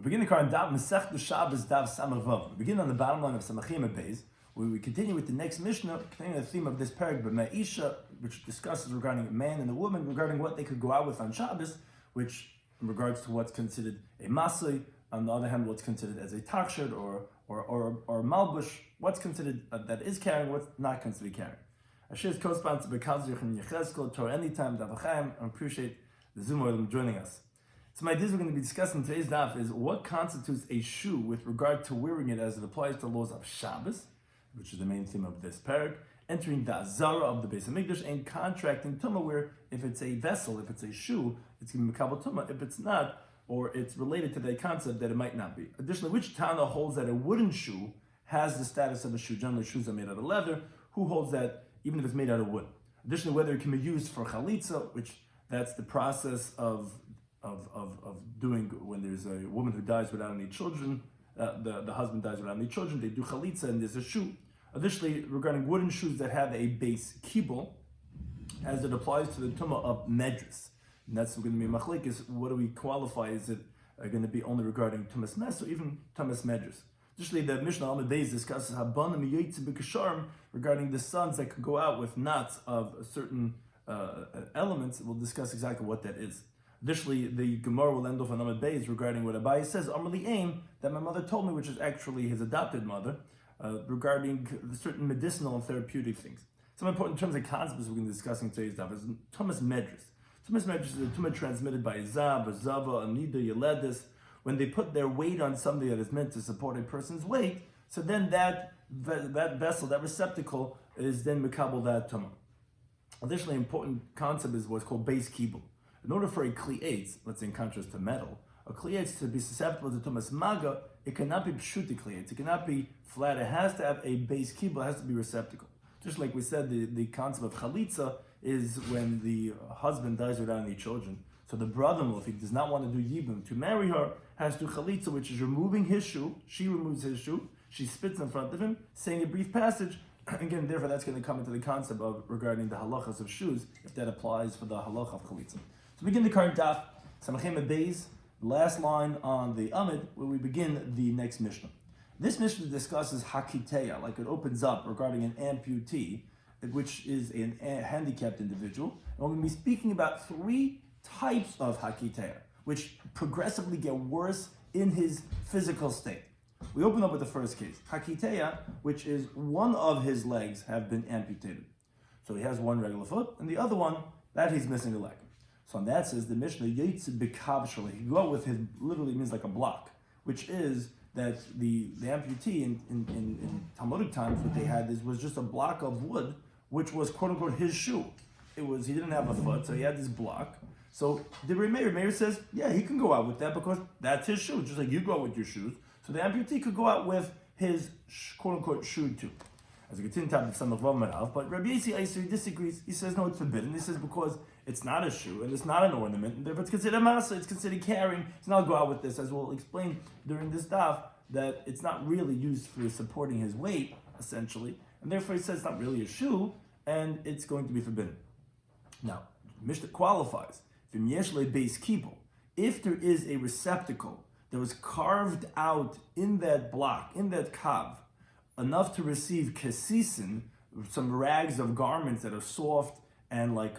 begin the current Daf Masech Shabbos Daf Samavav. We begin on the bottom line of Samachim Beis, where we continue with the next Mishnah, containing the theme of this parak, B'Ma'isha, which discusses regarding a man and a woman, regarding what they could go out with on Shabbos, which in regards to what's considered a masay, on the other hand, what's considered as a takshad or malbush, what's considered that is carrying, what's not considered carrying. Ashir's co-sponsor Bekazich and Yechezkel, Torah Anytime, Davachayim. I appreciate the Zoom oil joining us. So my ideas we're going to be discussing today's daf is what constitutes a shoe with regard to wearing it as it applies to the laws of Shabbos, which is the main theme of this parak, entering the Azara of the Beis HaMikdash, and contracting Tumah, where if it's a vessel, if it's a shoe, it's going to be Mekabel Tumah. If it's not, or it's related to that concept, that it might not be. Additionally, which Tana holds that a wooden shoe has the status of a shoe? Generally, shoes are made out of leather. Who holds that even if it's made out of wood? Additionally, whether it can be used for chalitza, which that's the process of doing when there's a woman who dies without any children, the husband dies without any children, they do chalitza and there's a shoe. Additionally, regarding wooden shoes that have a base kibul, as it applies to the tumah of medras, and that's going to be machlik, is what do we qualify? Is it going to be only regarding tumas mes or even tumas medras? Additionally, the Mishnah on the days discusses habanim yoytze b'kasharm regarding the sons that could go out with knots of certain elements. We'll discuss exactly what that is. Additionally, the Gemara will end off on Amud Beis regarding what Abai says, Amrli Aim, that my mother told me, which is actually his adopted mother, regarding certain medicinal and therapeutic things. Some important terms and concepts we're going to be discussing today's daf is Tumas Medras. Tumas Medras is a tumah transmitted by a Zab, a Zava, a Nida, Yeledis. When they put their weight on something that is meant to support a person's weight, so then that vessel, that receptacle, is then Mekabel that tumah. Additionally, important concept is what's called base kibul. In order for a kli'etz, let's say in contrast to metal, a kli'etz to be susceptible to tumas maga, it cannot be pshuti kli'etz, it cannot be flat, it has to have a base kibul, it has to be receptacle. Just like we said, the concept of chalitza is when the husband dies without any children. So the brother-in-law, if he does not want to do yibum, to marry her, has to chalitza, which is removing his shoe, she removes his shoe, she spits in front of him, saying a brief passage. Again, therefore that's going to come into the concept of regarding the halachas of shoes, if that applies for the halacha of chalitza. So we begin the current daf, Samachim Beis, last line on the Amid, where we begin the next Mishnah. This Mishnah discusses hakiteya, like it opens up regarding an amputee, which is a handicapped individual. And we're going to be speaking about three types of hakiteya, which progressively get worse in his physical state. We open up with the first case, hakiteya, which is one of his legs have been amputated. So he has one regular foot, and the other one, that he's missing a leg. So on that says the Mishnah, Yetz B'Kavshal, he go out with his, literally means like a block, which is that the amputee in Talmudic times, what they had was just a block of wood, which was quote unquote his shoe. He didn't have a foot, so he had this block. So the Meir says, yeah, he can go out with that because that's his shoe, just like you go out with your shoes. So the amputee could go out with his quote unquote shoe too. As we continue to some of but Rabbi Yisrael disagrees. He says no, it's forbidden. He says because it's not a shoe and it's not an ornament, and therefore it's considered a masa, it's considered carrying. So now I'll go out with this, as we'll explain during this daf, that it's not really used for supporting his weight, essentially, and therefore he says it's not really a shoe, and it's going to be forbidden. Now, Mishnah qualifies, if there is a receptacle that was carved out in that block, in that kav, enough to receive kesisin, some rags of garments that are soft and like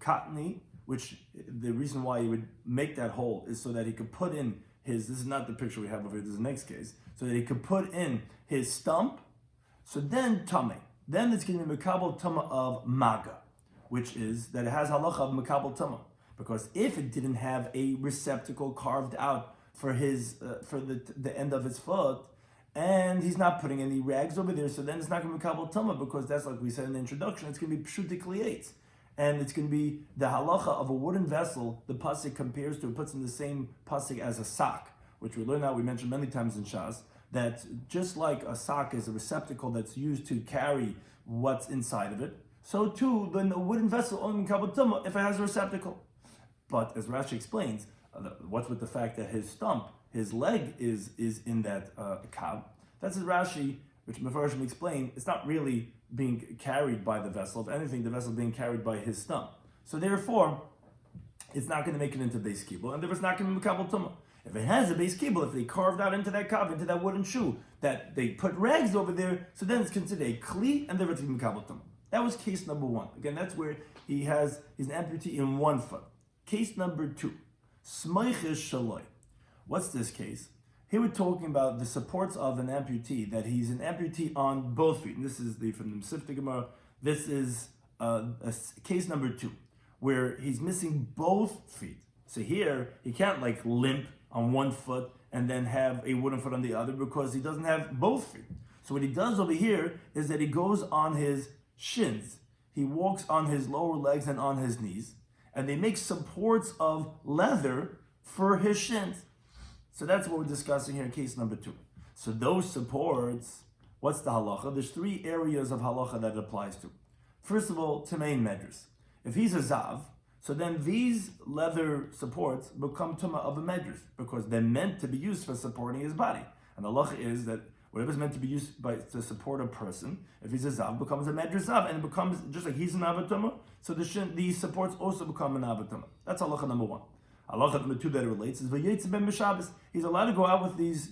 cottony, which the reason why he would make that hole is so that he could put in this is not the picture we have over here, this is the next case, so that he could put in his stump, so then tameh. Then it's going to be Mekabel Tumah of Maga, which is that it has halacha of Mekabel Tumah. Because if it didn't have a receptacle carved out for his for the end of his foot, and he's not putting any rags over there, so then it's not going to be Mekabel Tumah, because that's like we said in the introduction, it's going to be Pshuti Kli'etz. And it's going to be the halacha of a wooden vessel, the pasuk compares to, it puts in the same pasuk as a sock, which we learned out, we mentioned many times in Shas, that just like a sock is a receptacle that's used to carry what's inside of it, so too, then a wooden vessel only Mekabel Tumah if it has a receptacle. But as Rashi explains, what's with the fact that his stump, his leg is in that kav? That's as Rashi, which Mefarshim explain, it's not really being carried by the vessel. If anything, the vessel being carried by his stump. So therefore, it's not going to make it into base kibul, and therefore it's not going to be Mekabel Tumah. If it has a base cable, if they carved out into that kav, into that wooden shoe, that they put rags over there, so then it's considered a kli, and therefore it's mekabel tumah. That was case number one. Again, that's where he's an amputee in one foot. Case number two, smoiches shaloi. What's this case? Here we're talking about the supports of an amputee, that he's an amputee on both feet. And this is from the Sifta Gemara. This is case number two, where he's missing both feet. So here, he can't like limp on one foot and then have a wooden foot on the other because he doesn't have both feet. So what he does over here is that he goes on his shins. He walks on his lower legs and on his knees, and they make supports of leather for his shins. So that's what we're discussing here in case number two. So those supports, what's the halacha? There's three areas of halacha that it applies to. First of all, Tamein Medris. If he's a Zav, so then these leather supports become Tumah of a Medris because they're meant to be used for supporting his body. And the halacha is that whatever's meant to be used to support a person, if he's a Zav, becomes a Medris Zav, and it becomes, just like he's an Avatumah, so these supports also become an Avatumah. That's halacha number one. Halacha number two that it relates is V'yetze ben b'Shabbos. He's allowed to go out with these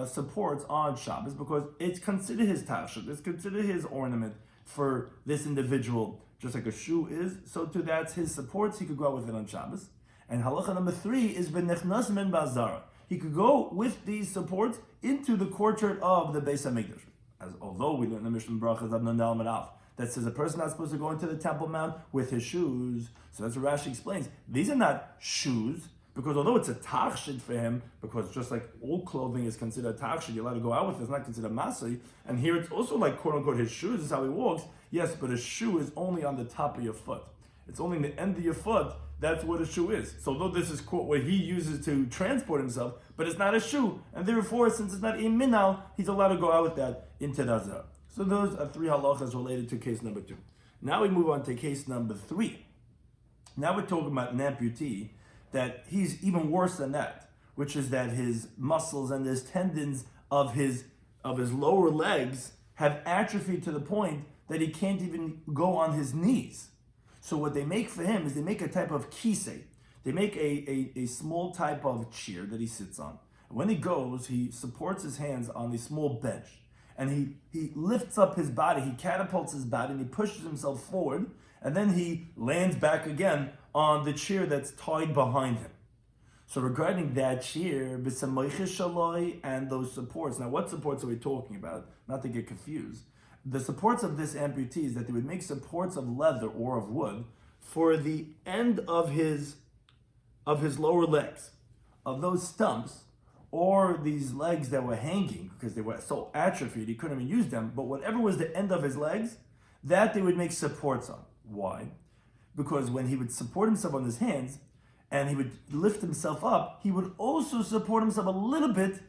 supports on Shabbos because it's considered his tashut, it's considered his ornament for this individual. Just like a shoe is, so too that's his supports. He could go out with it on Shabbos. And halacha number three is v'nechnas men ba'azara. He could go with these supports into the courtyard of the Beis Hamikdash. As although we learn in the Mishnah Brachas that says a person not supposed to go into the Temple Mount with his shoes. So that's what Rashi explains. These are not shoes, because although it's a tachshit for him, because just like all clothing is considered a tachshit, you're allowed to go out with it, it's not considered masai. And here it's also like quote unquote his shoes is how he walks. Yes, but a shoe is only on the top of your foot. It's only in the end of your foot. That's what a shoe is. So although this is quote what he uses to transport himself, but it's not a shoe, and therefore since it's not a minal, he's allowed to go out with that into the Azar. So those are three halachas related to case number two. Now we move on to case number three. Now we're talking about an amputee that he's even worse than that, which is that his muscles and his tendons of his lower legs have atrophied to the point that he can't even go on his knees. So what they make for him is they make a type of kisei. They make a small type of chair that he sits on. And when he goes, he supports his hands on a small bench. And he lifts up his body, he catapults his body, and he pushes himself forward, and then he lands back again on the chair that's tied behind him. So regarding that chair, and those supports, now what supports are we talking about? Not to get confused. The supports of this amputee is that they would make supports of leather or of wood for the end of his lower legs, of those stumps, or these legs that were hanging because they were so atrophied he couldn't even use them, but whatever was the end of his legs, that they would make supports on. Why? Because when he would support himself on his hands and he would lift himself up, he would also support himself a little bit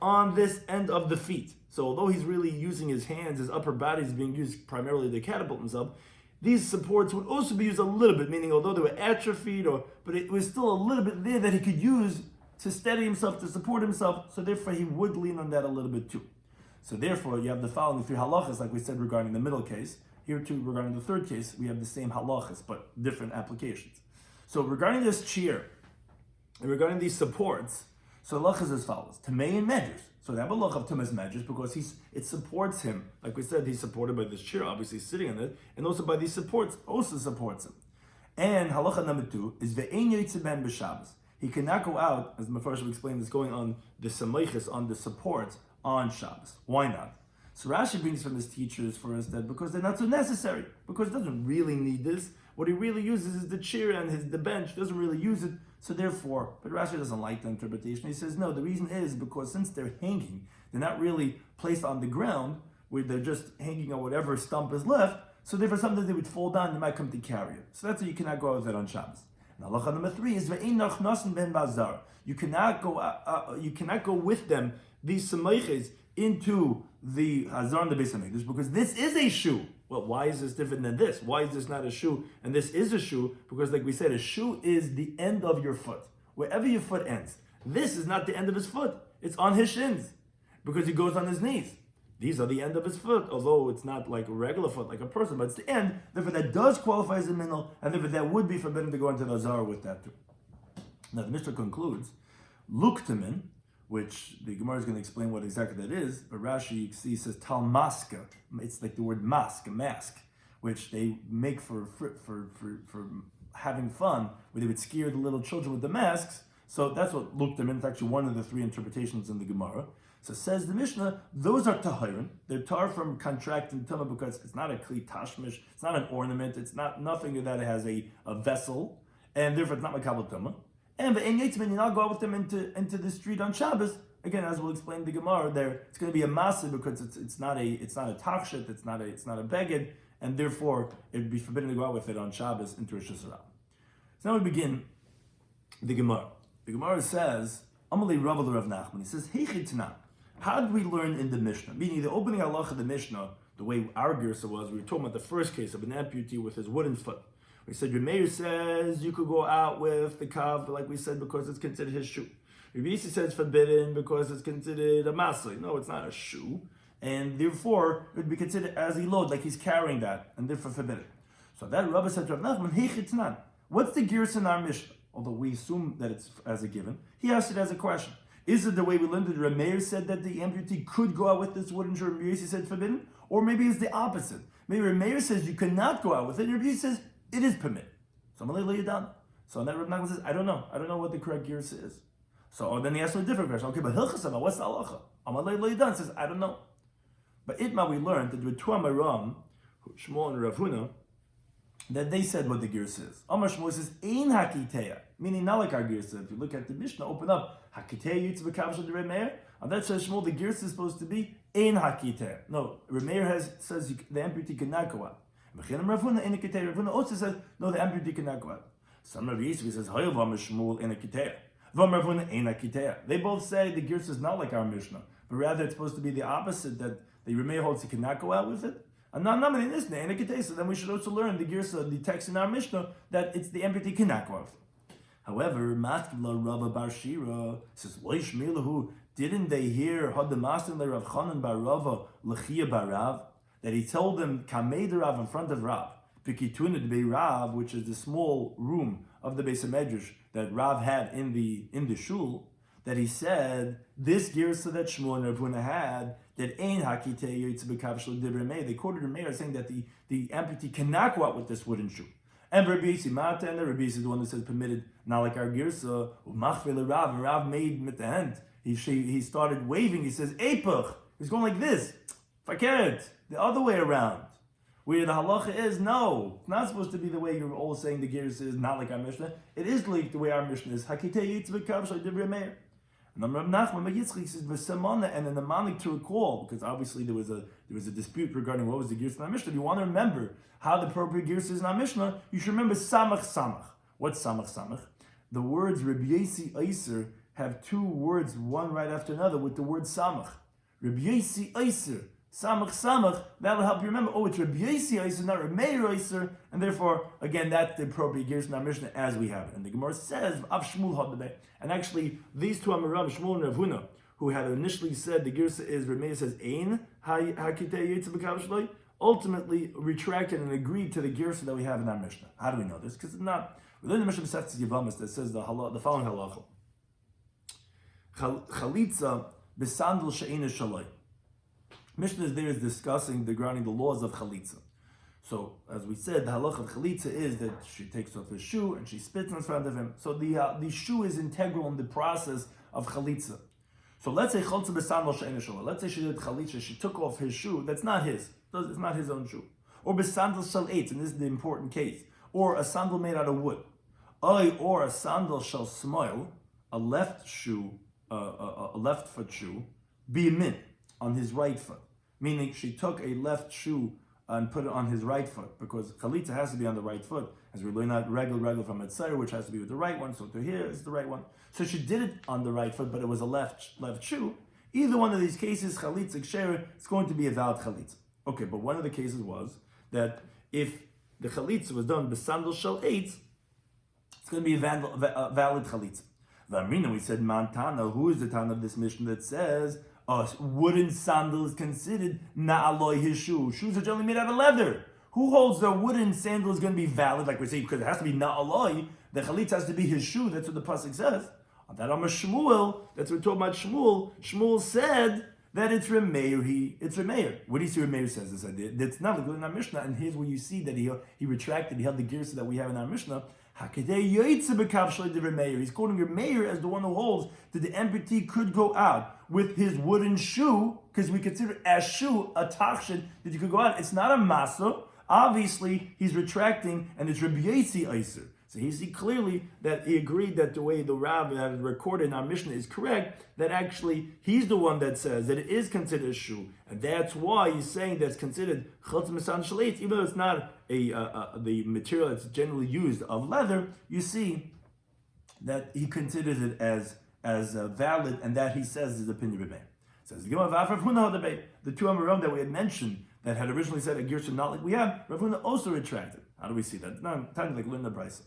on this end of the feet. So although he's really using his hands, his upper body is being used primarily to catapult himself, these supports would also be used a little bit, meaning although they were atrophied, but it was still a little bit there that he could use to steady himself, to support himself, so therefore he would lean on that a little bit too. So therefore you have the following three halachas, like we said regarding the middle case. Here too, regarding the third case, we have the same halachas, but different applications. So regarding this chair, and regarding these supports, so halachas as follows. Tamei and Medjus. So they have a halach of Tumas Medjus because it supports him. Like we said, he's supported by this chair, obviously sitting on it, and also by these supports, also supports him. And halacha number two is ve'ein yotzei ben b'Shabbos. He cannot go out, as Mefarshim explained, is going on the sameiches, on the supports on Shabbos. Why not? So Rashi brings from his teachers for us that because they're not so necessary, because he doesn't really need this. What he really uses is the chair and the bench, doesn't really use it. So therefore, but Rashi doesn't like the interpretation. He says, no, the reason is because since they're hanging, they're not really placed on the ground, where they're just hanging on whatever stump is left, so therefore sometimes they would fall down and they might come to carry it. So that's why you cannot go out with it on Shabbos. And halacha number three is ve'ein nachnasen ben bazar. You cannot go with them, these sameiches, into the Hazar and the Beis Hamikdash, because this is a shoe. Well, why is this different than this? Why is this not a shoe and this is a shoe? Because like we said, a shoe is the end of your foot. Wherever your foot ends. This is not the end of his foot. It's on his shins, because he goes on his knees. These are the end of his foot, although it's not like a regular foot, like a person, but it's the end. Therefore, that does qualify as a minal, and therefore that would be forbidden to go into the Hazar with that too. Now the Mishnah concludes, luktamin, which the Gemara is going to explain what exactly that is, but Rashi, you see, says talmaska. It's like the word mask, a mask, which they make for having fun, where they would scare the little children with the masks. So that's what luktamin. It's actually one of the three interpretations in the Gemara. So says the Mishnah, those are tahirin. They're tar from contracting tumah because it's not a kli tashmish, it's not an ornament, it's not nothing that has a vessel, and therefore it's not makabel tumah. And the you're not go out with them into the street on Shabbos. Again, as we'll explain the Gemara, there it's going to be a masa because it's not a tachshit, it's not a beged, and therefore it'd be forbidden to go out with it on Shabbos into Rosh Hashanah. So now we begin the Gemara. The Gemara says, Amalei Rav Rav Nachman. He says, Heichid Tanam. How did we learn in the Mishnah? Meaning the opening halacha of the Mishnah, the way our girsa was, we were talking about the first case of an amputee with his wooden foot. We said, your mayor says you could go out with the kav, like we said, because it's considered his shoe. Rabbi Yisi says it's forbidden because it's considered a masli. No, it's not a shoe. And therefore, it would be considered as a load, like he's carrying that, and therefore forbidden. So that Rabbi said to Rav Nachman, Heichitnan. What's the girsa in our Mishnah? Although we assume that it's as a given. He asked it as a question. Is it the way we learned that Rabbi Meir said that the amputee could go out with this wooden shoe, and Rabbi Yisi said forbidden? Or maybe it's the opposite. Maybe Rabbi Meir says you cannot go out with it, and Rabbi Yisi says it is permitted. So Amalei Lo Yadan. So then Rabbi Nachman says, I don't know what the correct girsa is. So then he asked a different question. Okay, but Hilchasama, what's the halacha? Amalei Lo Yadan says, I don't know. But Itma we learned that with two Amaram, Shmuel and Rav Huna, that they said what the girsa is. Amar Shmuel says, Ein hakiteya, meaning not like our girsa. If you look at the Mishnah, open up, hakiteya yitz b'kav shel Reb Meir. On that says Shmuel, the girsa is supposed to be Ein hakiteya. No, Reb Meir says the amputee cannot go out. Mechinam Rav Huna Ein hakiteya. Rav Huna also says no, the amputee cannot go out. Some Rav Yisrael says Hayav Amar Shmuel Ein hakiteya. Vam Rav Huna Ein hakiteya. They both say the girsa is not like our Mishnah, but rather it's supposed to be the opposite, that the Reb Meir holds he cannot go out with it. And not in this name, so then we should also learn the girsa, the text in our Mishnah, that it's the amputee cannot go out. However, Matkila Rabba Bar Shira says, Loish Milahu, didn't they hear Hadamasin Le Rav Chanan Bar Rava Lechia Bar Rav, that he told them Kamei Rav in front of Rav, Pikituna Be Rav, which is the small room of the Beis Medrash that Rav had in the shul, that he said this girsa that Shmuel and Rav Huna had, that ein hakitei yitz b'kav shel divrei Meir. They quoted Rav Meir saying that the amputee cannot go out with this wooden shoe. And Rabbi Yisi Mata, and Rabbi Yisi is the one that says permitted, not like our girsa. Umachvei Rav, and Rav made with the hand. He started waving. He says eipach. He's going like this. Fakert, the other way around. Where the halacha is, no, it's not supposed to be the way you're all saying the girsa is, not like our Mishnah. It is like the way our Mishnah is. Hakitei yitz b'kav shel divrei Meir. And then Rav Nachman Yitzchak says v'semana, and in the manik to recall, because obviously there was a dispute regarding what was the girsa in our Mishnah. If you want to remember how the appropriate girsa is in our Mishnah, you should remember samach samach. What's samach samach? The words Rabbi Yisi Eiser have two words, one right after another, with the word samach. Rabbi Yisi Eiser, samach samach. That'll help you remember. Oh, it's Rabbi Yisi Eiser, not Rabbi Meir Eiser, and therefore, again, that's the appropriate girsa in our Mishnah as we have it. And the Gemara says Av Shmuel Hadabeh. And actually, these two Amaram, Shmuel and Rav Huna, who had initially said the girsa is, Reb Meir says, Ein hakitei yitz b'kav shloi, ultimately retracted and agreed to the girsa that we have in our Mishnah. How do we know this? Because it's not. We learn the Mishnah B'Sefetz Yevamis that says the following halacha. Chalitza b'sandal she'ena shaloi. Mishnah there is discussing regarding the laws of chalitza. So, as we said, the halacha of chalitza is that she takes off his shoe and she spits in front of him. So the shoe is integral in the process of chalitza. So let's say chaltza b'sandal she'ena shaloi. Let's say she did chalitza, she took off his shoe. That's not his. It's not his own shoe. Or b'sandal shel eitz, and this is the important case. Or a sandal made out of wood. Or a sandal shel smoil, a left shoe, a left foot shoe, biyamin, on his right foot. Meaning she took a left shoe and put it on his right foot, because chalitza has to be on the right foot, as we learn out regular from Mitzayr, which has to be with the right one, so to here is the right one. So she did it on the right foot, but it was a left shoe. Either one of these cases, chalitza ksher, it's going to be a valid chalitza. Okay, but one of the cases was that if the chalitza was done b'sandal shel eitz, it's going to be a valid chalitza. V'amrina, we said, Mantana, who is the Tana of this mission that says a wooden sandal is considered na'aloi his shoe? Shoes are generally made out of leather. Who holds the wooden sandal is going to be valid? Like we say, because it has to be na'aloi, the chalitza has to be his shoe. That's what the pasuk says. That on Shmuel, that's what we're talking about Shmuel. Shmuel said that it's Remeir. It's Remeir. What do you see Remeir says this idea? That's not like in our Mishnah, and here's where you see that he retracted, he held the girsa that we have in our Mishnah. He's quoting Remeir as the one who holds that the amputee could go out with his wooden shoe, because we consider as shoe a tachshin that you could go out. It's not a masa. Obviously, he's retracting, and it's Rabbi Yossi Eiser. So you see clearly that he agreed that the way the Rav had recorded in our Mishnah is correct, that actually he's the one that says that it is considered a shoe. And that's why he's saying that it's considered chutz misan shalit, even though it's not the material that's generally used of leather. You see that he considers it as valid, and that he says is the opinion of Rebbe. Says the two Amorim that we had mentioned that had originally said a girsa not like we have, Rav Huna also retracted. How do we see that? Not time like Linda Brisa.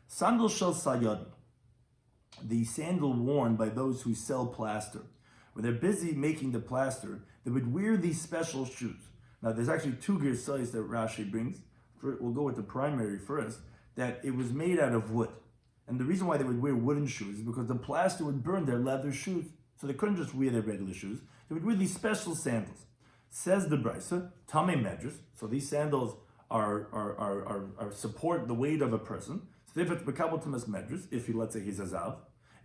Sandal shel sayad, the sandal worn by those who sell plaster. When they're busy making the plaster, they would wear these special shoes. Now, there's actually two girsayos that Rashi brings. We'll go with the primary first, that it was made out of wood. And the reason why they would wear wooden shoes is because the plaster would burn their leather shoes. So they couldn't just wear their regular shoes. They would wear these special sandals. Says the Brisa, Tamei Medrash. So these sandals are support the weight of a person. So if it's Bekabel Tumas Medrash, if let's say he's a Zav.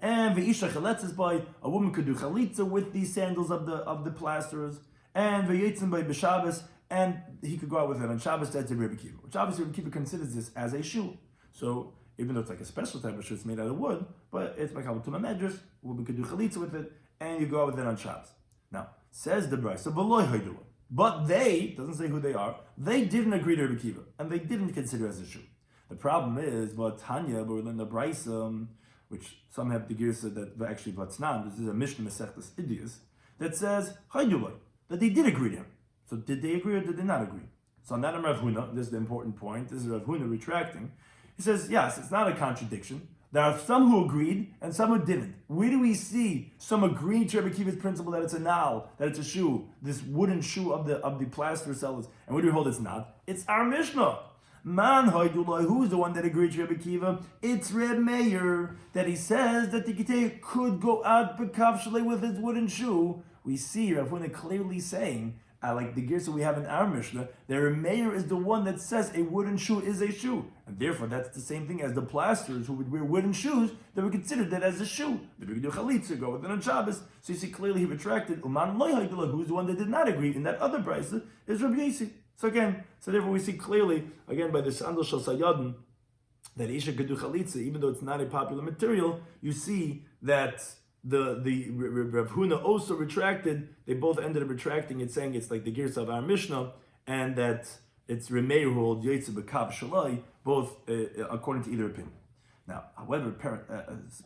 And Ve'isha Chaletzes by, a woman could do Chalitza with these sandals of the plasterers. And Ve'yetzim by B'Shabbos, and he could go out with it on Shabbos. That's a Rebbe Kiva, which obviously Rebbe Kiva considers this as a shoe. So even though it's like a special type of shoe, it's made out of wood, but it's Bekabel Tumas Medrash, a woman could do Chalitza with it, and you go out with it on Shabbos. Now, says the Brisa, V'loi Haidu. But they, doesn't say who they are, they didn't agree to Rebbe Kiva, and they didn't consider it as a shoe. The problem is, but Tanya, but in the Brisa, which some have the girsa that actually Vatznan, this is a Mishnah Masechtas Idias, that says, Haidulai, that they did agree to him. So did they agree or did they not agree? So on that Rav Huna, this is the important point, this is Rav Huna retracting. He says, yes, it's not a contradiction. There are some who agreed and some who didn't. Where do we see some agreeing to Rebbe Kiva's principle that it's a nal, that it's a shoe, this wooden shoe of the plaster sellers? And where do we hold it's not? It's our Mishnah. Man Haidulai, who's the one that agreed to Rebbe Kiva? It's Reb Meir, that he says that the Kitei could go out b'kav shalei with his wooden shoe. We see Rav Huna clearly saying, like the girsa we have in our Mishnah, that Reb Meir is the one that says a wooden shoe is a shoe. And therefore that's the same thing as the plasterers who would wear wooden shoes, that would consider that as a shoe. They would do chalitza, go with it on Shabbos. So you see clearly he retracted. Uman loy haidullah, who's the one that did not agree in that other brisa, is Rabbi Yossi. So therefore we see clearly, again, by the sandal shel sayadin, that Isha could do chalitza, even though it's not a popular material. You see that the Rav Huna also retracted. They both ended up retracting it, saying it's like the girsa of our Mishnah, and that it's Remeir who holds Yotze b'kav shalai, both according to either opinion. Now, however,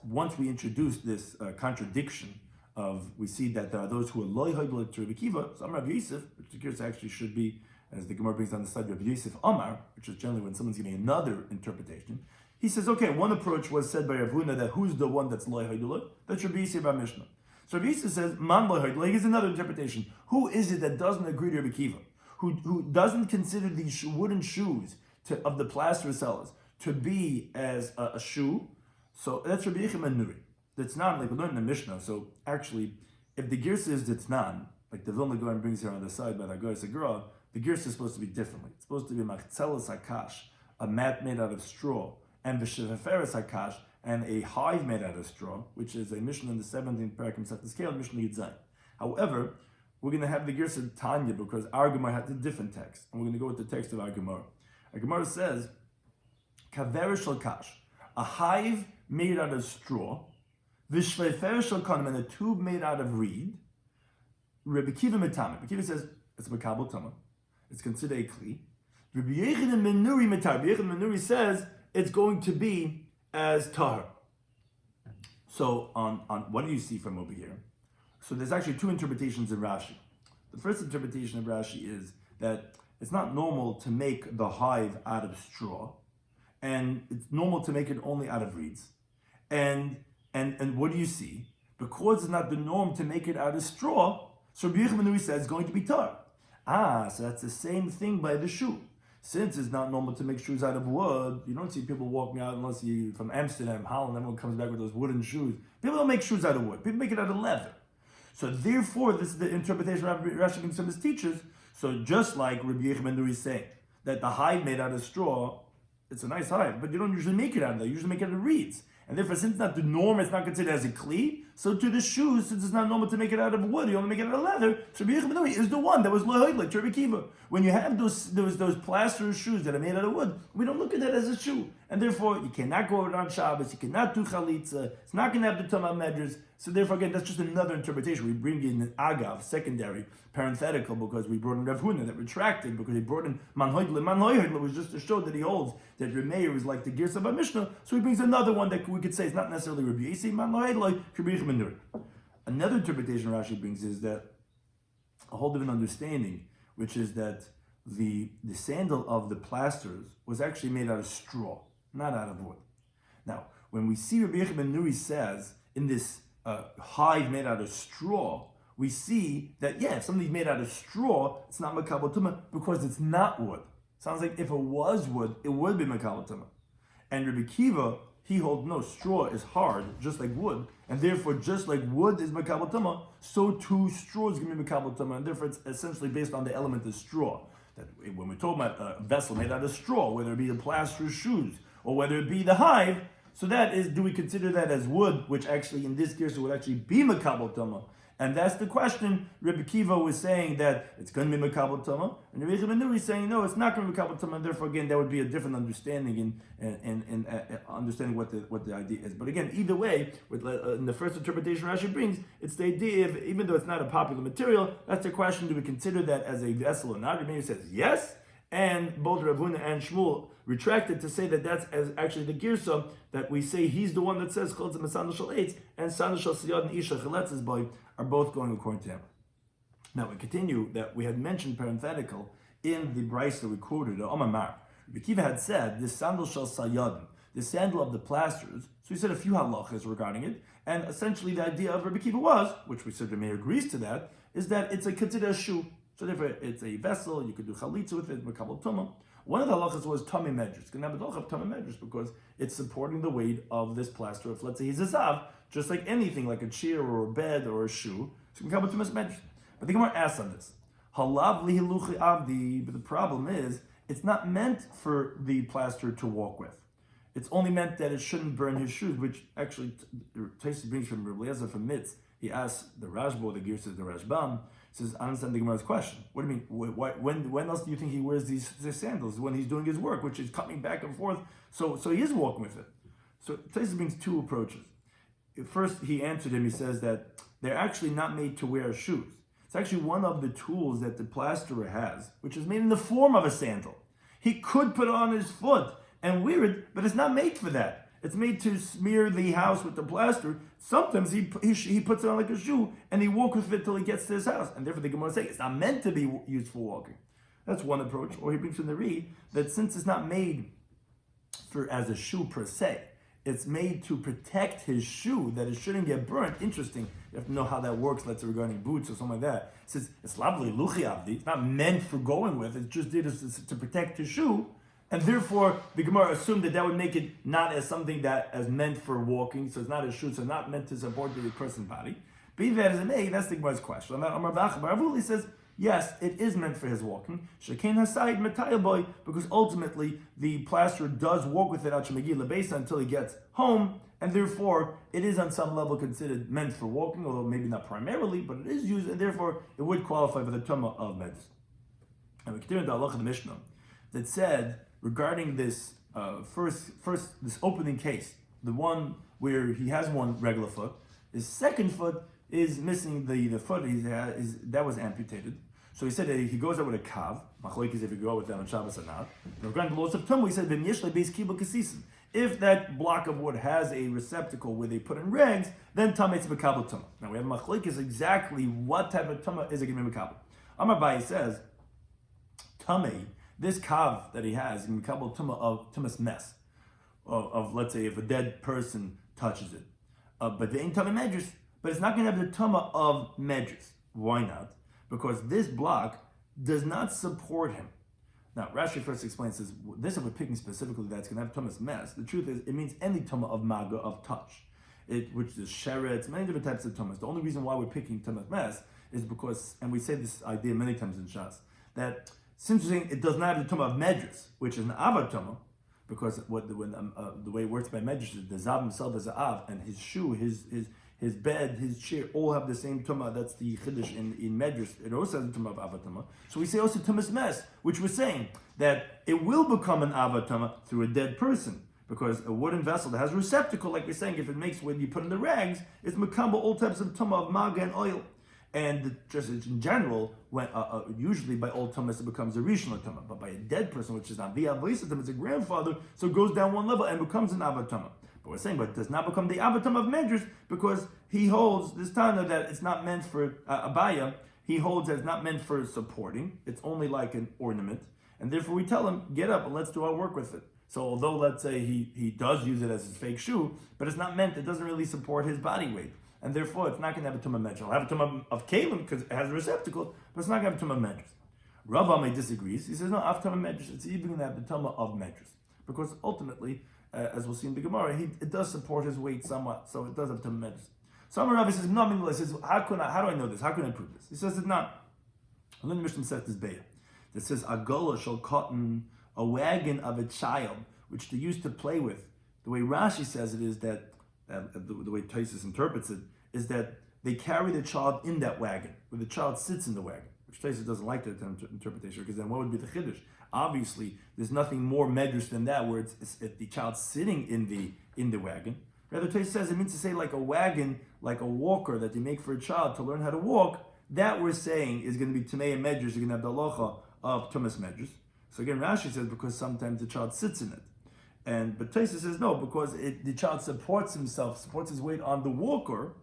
once we introduce this contradiction of, we see that there are those who are loy haidul to Rebbe Kiva, some Rav Yosef, which the girsa actually should be, as the Gemara brings on the side of Rav Yosef Omar, which is generally when someone's giving another interpretation. He says, okay, one approach was said by Rav Huna that who's the one that's loy haidul? That's Rabbi Yosef by Mishnah. So Rabbi Yosef says, man loy haidul. Here's another interpretation. Who is it that doesn't agree to Rebbe Kiva? Who doesn't consider these wooden shoes of the plaster sellers to be as a shoe? So that's Rabbi Yechim Nuri. That's not like we learned in the Mishnah. So actually, if the girsa is Ditznan, like the Vilna Gaon brings here on the side by the Agar Sagra, the girsa is supposed to be differently. It's supposed to be Machzelas Hakash, a mat made out of straw, and V'Sheferes Hakash, and a hive made out of straw, which is a Mishnah in the 17th paragraph of the scale, Mishnah Yitzayim. However, we're going to have the girsa Tanya because our Gemara has a different text, and we're going to go with the text of our Gemara. Our Gemara says, Kaver Shel Kash, a hive made out of straw, V'Shvefer Shel Kanim, and a tube made out of reed. Rebbe Kiva Metame. Rebbe Kiva says it's Makabel Tama. It's considered a kli. Rabbi Yechim Menuri Metar. Rabbi Yechim Menuri says it's going to be as tahar. So on what do you see from over here? So there's actually two interpretations in Rashi. The first interpretation of Rashi is that it's not normal to make the hive out of straw, and it's normal to make it only out of reeds. And what do you see? Because it's not the norm to make it out of straw, so Rabbi Yechim Menuri says it's going to be tar. So that's the same thing by the shoe. since it's not normal to make shoes out of wood, you don't see people walking out unless you from Amsterdam, Holland, everyone comes back with those wooden shoes. People don't make shoes out of wood. People make it out of leather. So therefore, this is the interpretation Rashi brings from his teachers. So just like Rabbi Yochanan ben Nuri is saying, that the hide made out of straw, it's a nice hide, but you don't usually make it out of that. You usually make it out of reeds. And therefore, since it's not the norm, it's not considered as a kli, so to the shoes, since it's not normal to make it out of wood, you only make it out of leather, so Rabbi Yochanan ben Nuri is the one that was lo'hoid, like Rabbi Kiva. When you have those plaster shoes that are made out of wood, we don't look at that as a shoe. And therefore, you cannot go out on Shabbos, you cannot do chalitza, it's not going to have the tamah medrash. So therefore, again, that's just another interpretation. We bring in an agav, secondary, parenthetical, because we brought in Rav Huna that retracted, because he brought in Man Hoydle. Man Hoydle was just to show that he holds that Remeir is like the Girsa by Mishnah, so he brings another one that we could say is not necessarily Rabbi Yisi, Man Hoydle, like Rabbi Yochanan ben Nuri. Another interpretation Rashi brings is that a whole different understanding, which is that the sandal of the plasters was actually made out of straw, not out of wood. Now, when we see Rabbi Yochanan ben Nuri says in this hide made out of straw, we see that, if something's made out of straw, it's not makabel tumah because it's not wood. Sounds like if it was wood, it would be makabel tumah. And Rabbi Kiva, he holds no, straw is hard, just like wood, and therefore, just like wood is makabel tumah, so too straw is going to be makabel tumah, and therefore it's essentially based on the element of straw. That when we're talking about a vessel made out of straw, whether it be the plaster shoes, or whether it be the hive, so that is, do we consider that as wood, which actually in this case would actually be makabel tumah? And that's the question. Rabbi Kiva was saying that it's going to be makabel tumah, and Rabbi Yochanan ben Nuri is saying no, it's not going to be makabel tumah. And therefore, again, that would be a different understanding in understanding what the idea is. But again, either way, in the first interpretation Rashi brings, it's the idea of, even though it's not a popular material, that's the question: do we consider that as a vessel or not? Rabbi Meir says yes. And both Rav Huna and Shmuel retracted to say that that's as actually the girsa that we say he's the one that says Cholzim and Sandal Shal Eitz and Sandal Shal Siyad and Isha Chaletz's boy are both going according to him. Now we continue that we had mentioned parenthetical in the Bryce that we quoted, the Omamar. Rabbi Kiva had said this Sandal Shal Sayad, the sandal of the plasters. So he said a few halachas regarding it, and essentially the idea of Rabbi Kiva was, which we said Rabbi Meir agrees to that, is that it's considered a shoe. So therefore, it's a vessel, you could do chalitza with it, makabel tumah. One of the halachas was tummy medrash. It's going to have a halacha of tummy medrash because it's supporting the weight of this plaster. If let's say he's a zav, just like anything, like a chair or a bed or a shoe, so makabel tumah medrash. But the Gemara asks on this, halav lihiluchi avdi. But the problem is, it's not meant for the plaster to walk with. It's only meant that it shouldn't burn his shoes, which actually Taisi brings from Rabbi Eliezer from Mitz. He asks the Rashba, the Gear says the Rashbam. Says, I understand the Gemara's question. What do you mean? When else do you think he wears these sandals? When he's doing his work, which is coming back and forth. So he is walking with it. So Taisa brings two approaches. First, he answered him. He says that they're actually not made to wear shoes. It's actually one of the tools that the plasterer has, which is made in the form of a sandal. He could put it on his foot and wear it, but it's not made for that. It's made to smear the house with the plaster. Sometimes he puts it on like a shoe and he walks with it till he gets to his house. And therefore the Gemara is saying it's not meant to be used for walking. That's one approach. Or he brings from the read that since it's not made as a shoe per se, it's made to protect his shoe, that it shouldn't get burnt. Interesting. You have to know how that works, let's say regarding boots or something like that. It says it's lovely, luchi avdi. It's not meant for going with. It's just did to protect his shoe. And therefore, the Gemara assumed that would make it not as something that as meant for walking, so it's not a shoe, so not meant to support the person's body. Be that as it may, that's the Gemara's question. He says, yes, it is meant for his walking. Because ultimately, the plasterer does walk with it until he gets home, and therefore, it is on some level considered meant for walking, although maybe not primarily, but it is used, and therefore, it would qualify for the Tumah of medicine. And we continue the halacha of the Mishnah that said, regarding this first this opening case, the one where he has one regular foot, his second foot is missing the foot that was amputated. So he said that he goes out with a kav. Machlokes if you go with that on Shabbos or not. Regarding the laws of tumah, he said if that block of wood has a receptacle where they put in rags, then tamei it's mekabel tumah. Now we have machlokes exactly what type of tumah is it going to be mekabel. Amar Abaye says tamei. This kav that he has is mekabel tumah of tumas mess, of let's say if a dead person touches it, but they ain't tumah medrash. But it's not going to have the tumah of medrash. Why not? Because this block does not support him. Now, Rashi first explains this that we're picking specifically that's going to have tumas mess. The truth is, it means any tumah of maga, of touch, which is sheretz, many different types of tumas. The only reason why we're picking tumas mess is because, and we say this idea many times in Shas, that since we're saying it does not have the tumah of medrash, which is an ava tumah, because the way it works by medrash is the zav himself is an av, and his shoe, his bed, his chair, all have the same tumah. That's the chiddush in medrash. It also has the tumah of avatama. So we say also tumas mes, which we're saying that it will become an avatama through a dead person, because a wooden vessel that has a receptacle, like we're saying, if it makes when you put in the rags, it's makamba all types of tumah of maga and oil. And just in general, when usually by old tumas it becomes a rishon tumah, but by a dead person, which is not the avodah, it's a grandfather, so it goes down one level and becomes an avatama. But we're saying, but it does not become the abatam of medrash, because he holds this Tana that it's not meant for abaya. He holds that it's not meant for supporting. It's only like an ornament, and therefore we tell him, get up and let's do our work with it. So although let's say he does use it as his fake shoe, but it's not meant. It doesn't really support his body weight, and therefore it's not going to have a tumah medrash. It'll have a tumah of kalim because it has a receptacle, but it's not going to have a tumah medrash. Rav Amay disagrees. He says no, after tumah medrash, it's even going to have the tumah of medrash, because ultimately, as we'll see in the Gemara, it does support his weight somewhat, so it does have tumah medrash. So Amar Rabbi says, no, he says, how do I know this? How can I prove this? He says it's not. And then the Mishnah says this beya that says agola shall cotton, a wagon of a child which they used to play with. The way Rashi says it is that the way Taisus interprets it is that they carry the child in that wagon, where the child sits in the wagon. Which Taisus doesn't like that interpretation, because then what would be the chiddush? Obviously, there's nothing more medrash than that, where it's the child sitting in the wagon. Rather, Taisus says it means to say like a wagon, like a walker that they make for a child to learn how to walk. That we're saying is going to be Tamei medrash. You're going to have the halacha of tumas medrash. So again, Rashi says because sometimes the child sits in it, but Taisus says no, because the child supports his weight on the walker.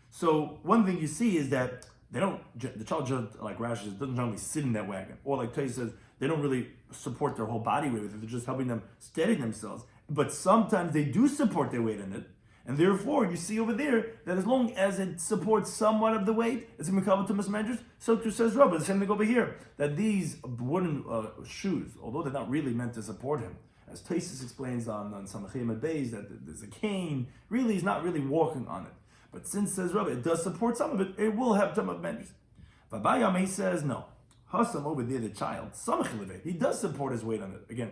So one thing you see is that the child just, like Rashi says, doesn't generally sit in that wagon, or like Taisus says, they don't really support their whole body weight with it. They're just helping them steady themselves. But sometimes they do support their weight in it, and therefore you see over there that as long as it supports somewhat of the weight, it's a mikabel tumas medrash. So too says Rabbi. The same thing over here, that these wooden shoes, although they're not really meant to support him, as Taisus explains on Samachim Beis, that there's a cane, really he's not really walking on it. But since, says Rabbi, it does support some of it, it will have tumah medrash. Vabayam, he says no. Hasam over there, the child, he does support his weight on it. Again,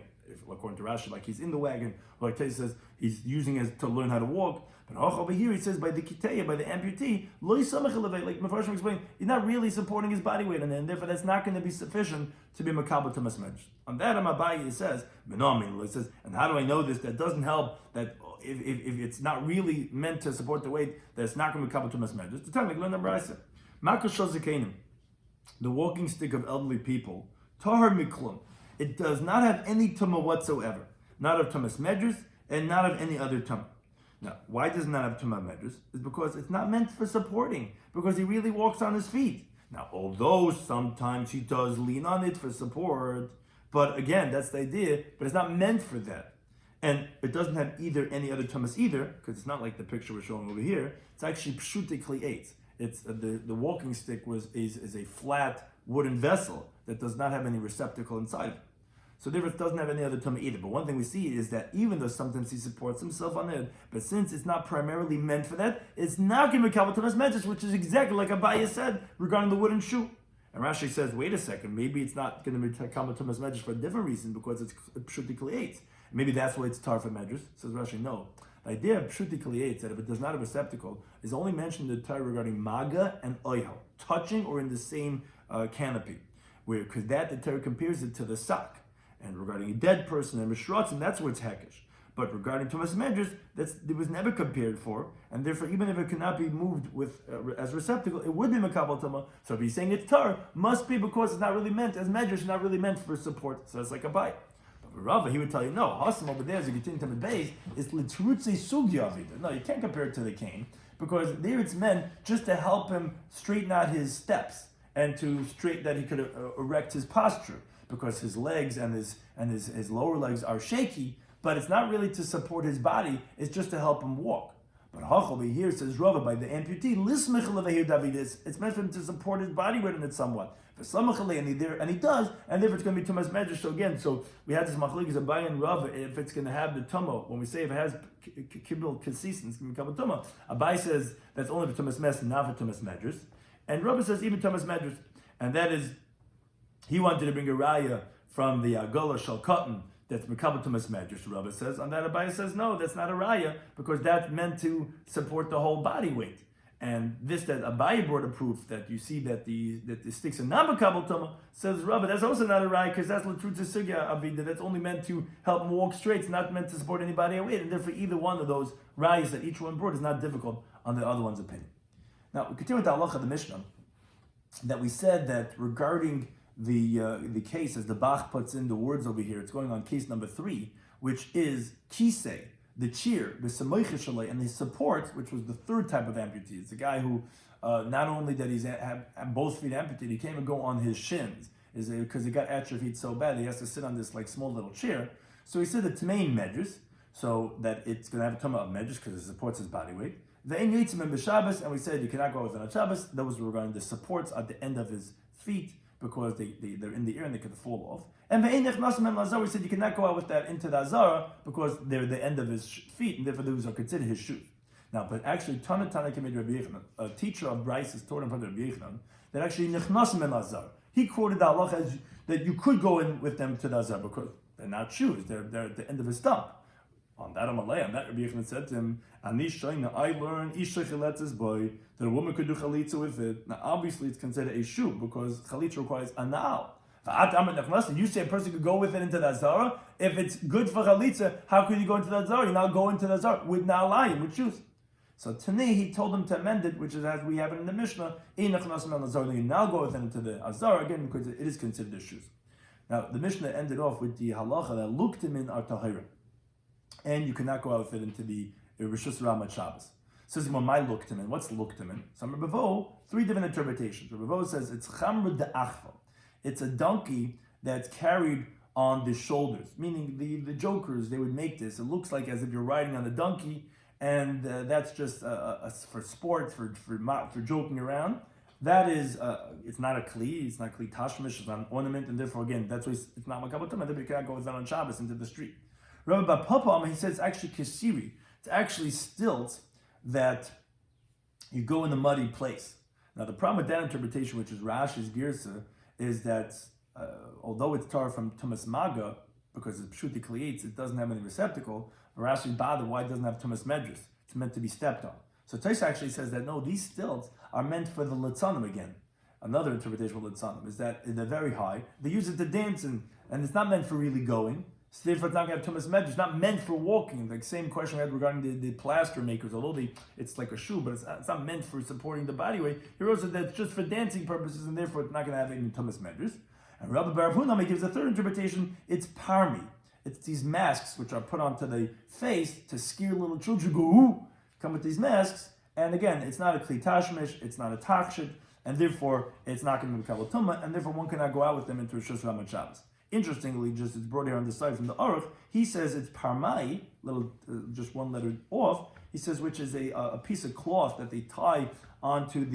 according to Rashi, like he's in the wagon, like Taisus says, he's using it to learn how to walk. But over here, he says by the kiteya, by the amputee, like Mefarshim explained, he's not really supporting his body weight on it, and therefore that's not going to be sufficient to be makabel tumas medrash. On that, Amabai, he says, it says, and how do I know this? That doesn't help. That if it's not really meant to support the weight, that it's not going to be makabel tumas medrash. The time like learn number I said, the walking stick of elderly people, tahar miklum. It does not have any tumah whatsoever, not of tumas medrash and not of any other tumah. Now, why does it not have tumah medrash? It's because it's not meant for supporting, because he really walks on his feet. Now, although sometimes he does lean on it for support, but again, that's the idea, but it's not meant for that. And it doesn't have either any other tumas either, because it's not like the picture we're showing over here. It's actually pshute kli'etz. It's the walking stick is a flat wooden vessel that does not have any receptacle inside of it. So therefore it doesn't have any other tumah either. But one thing we see is that even though sometimes he supports himself on it, but since it's not primarily meant for that, it's not going to be makabel tumas medrash, which is exactly like Abaye said regarding the wooden shoe. And Rashi says, wait a second, maybe it's not going to be makabel tumas medrash for a different reason, because it's pshuti kli'etz. Maybe that's why it's tar for medrash. Says Rashi, no. The idea of pshuti kli'etz, that if it does not have a receptacle, is only mentioned in the Torah regarding maga and oyhel, touching or in the same canopy, because the Torah compares it to the sack. And regarding a dead person and mishratzim, that's where it's hekesh. But regarding tumas medrash, it was never compared for, and therefore even if it cannot be moved with as receptacle, it would be makabel tumah. So if he's saying it's tar, must be because it's not really meant as medrash, it's not really meant for support. So it's like a bite. But for Rava, he would tell you no. Hasam over there, as you continue to the base, is litrutzi sugya avida. No, you can't compare it to the cane, because there it's meant just to help him straighten out his steps and that he could erect his posture, because his legs and his lower legs are shaky, but it's not really to support his body, it's just to help him walk. But Hachal here says Rava by the amputee, it's meant for him to support his body weight in it somewhat. And he does, and therefore it's going to be tumas medrash. So again, so we had this machlokes Abaye and Rav if it's going to have the tumah. When we say if it has kibbul kassis, it's going to become a tumah. Abaye says that's only for tumas mes, not for tumas medrash, and Rav says even tumas medrash, and that is he wanted to bring a raya from the Agola Shal Cotton that's Mekabel Tumas Medrash, Rav says. On that, Abaye says, no, that's not a raya, because that's meant to support the whole body weight. And this, that Abaye brought a proof that you see that the sticks are not Mekabel Tumah, says Rav, that's also not a raya, because that's L'Trutza Sugya Avida, that's only meant to help him walk straight, it's not meant to support any body weight, and therefore either one of those rayas that each one brought is not difficult on the other one's opinion. Now, we continue with the halacha of the Mishnah, that we said that regarding the case, as the Bach puts in the words over here, it's going on case number 3, which is kisei, the cheer, the samoicha shalei, and the support, which was the third type of amputee. It's a guy who, not only that he's have both feet amputated, he can't even go on his shins, because he got atrophied so bad, he has to sit on this like small little chair. So he said the tmein medrash, so that it's going to have a tumah of medrash because it supports his body weight. The ein yitzim and b'Shabbos, and we said you cannot go with on Shabbos. Those were regarding the supports at the end of his feet, because they're in the air and they could fall off. And we said you cannot go out with that into the Azara because they're the end of his feet, and therefore those are considered his shoes. Now, but actually, Tana Kamid Rabbi Yochanan, a teacher of Bryce's taught in front of Rabbi Yochanan, that actually Nechnasim el Azar. He quoted the halacha as that you could go in with them to the Azar because they're not shoes, they're at the end of his stump. On that Amalei, on that Rabbi Yochanan said to him, I learned Isha Chiletz's boy that a woman could do chalitza with it. Now, obviously, it's considered a shoe because chalitza requires anal. You say a person could go with it into the Azara. If it's good for chalitza, how could you go into the Azara? You now go into the Azara with nalayim, with shoes. So Tanei, he told him to amend it, which is as we have it in the Mishnah. You now go with it into the Azara again because it is considered a shoes. Now the Mishnah ended off with the halacha that luktimin are tahira, and you cannot go out with it into the Rishus Ramat Shabbos. Says my luktimin. What's luktimin? So Rabbi Vo, 3 different interpretations. Rabbi Vo says it's chamr de achva. It's a donkey that's carried on the shoulders, meaning the jokers, they would make this. It looks like as if you're riding on a donkey, and that's just for sports, for joking around. That is, it's not a kli, it's not kli tashmish, it's not an ornament, and therefore again, that's why it's not makabel tumah. Therefore you cannot go with that on Shabbos into the street. Rabbi Bapapa, he says it's actually kesiri. It's actually stilts that you go in a muddy place. Now the problem with that interpretation, which is Rashi's girsa, is that although it's tar from Tumas Maga, because it's Pshuti Klietz, it doesn't have any receptacle, Rashi bothered why it doesn't have Tumas Medrash. It's meant to be stepped on. So Taisa actually says that no, these stilts are meant for the Litzanim again. Another interpretation of Litzanim is that they're very high. They use it to dance, and it's not meant for really going. So therefore it's not going to have Tumas Medrash. It's not meant for walking. Like same question we had regarding the plaster makers, although it's like a shoe, but it's not meant for supporting the body weight. He wrote that it's just for dancing purposes, and therefore it's not going to have any Tumas Medrash. And Rabbi Bar Hunam gives a third interpretation. It's parmi. It's these masks which are put onto the face to scare little children. Go ooh, come with these masks, and again, it's not a kli tashmish, it's not a takshit, and therefore it's not going to be kabel tumah, and therefore one cannot go out with them into a Shus Ramat Shabbos. Interestingly, just it's brought here on the side from the Aruch, he says it's parmai, little just one letter off. He says which is a piece of cloth that they tie onto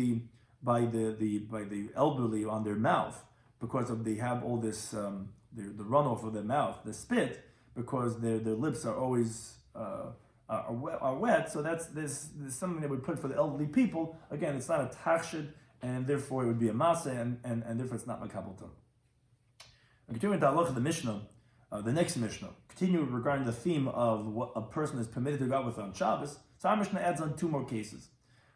by the elderly on their mouth because they have all this the runoff of their mouth, the spit, because their lips are always are wet. So that's this something that we put for the elderly people. Again, it's not a tachshid, and therefore it would be a masa, and therefore it's not makabel tumah. Continuing with the halach of the Mishnah, the next Mishnah, continue regarding the theme of what a person is permitted to go out with on Shabbos. So our Mishnah adds on 2 more cases.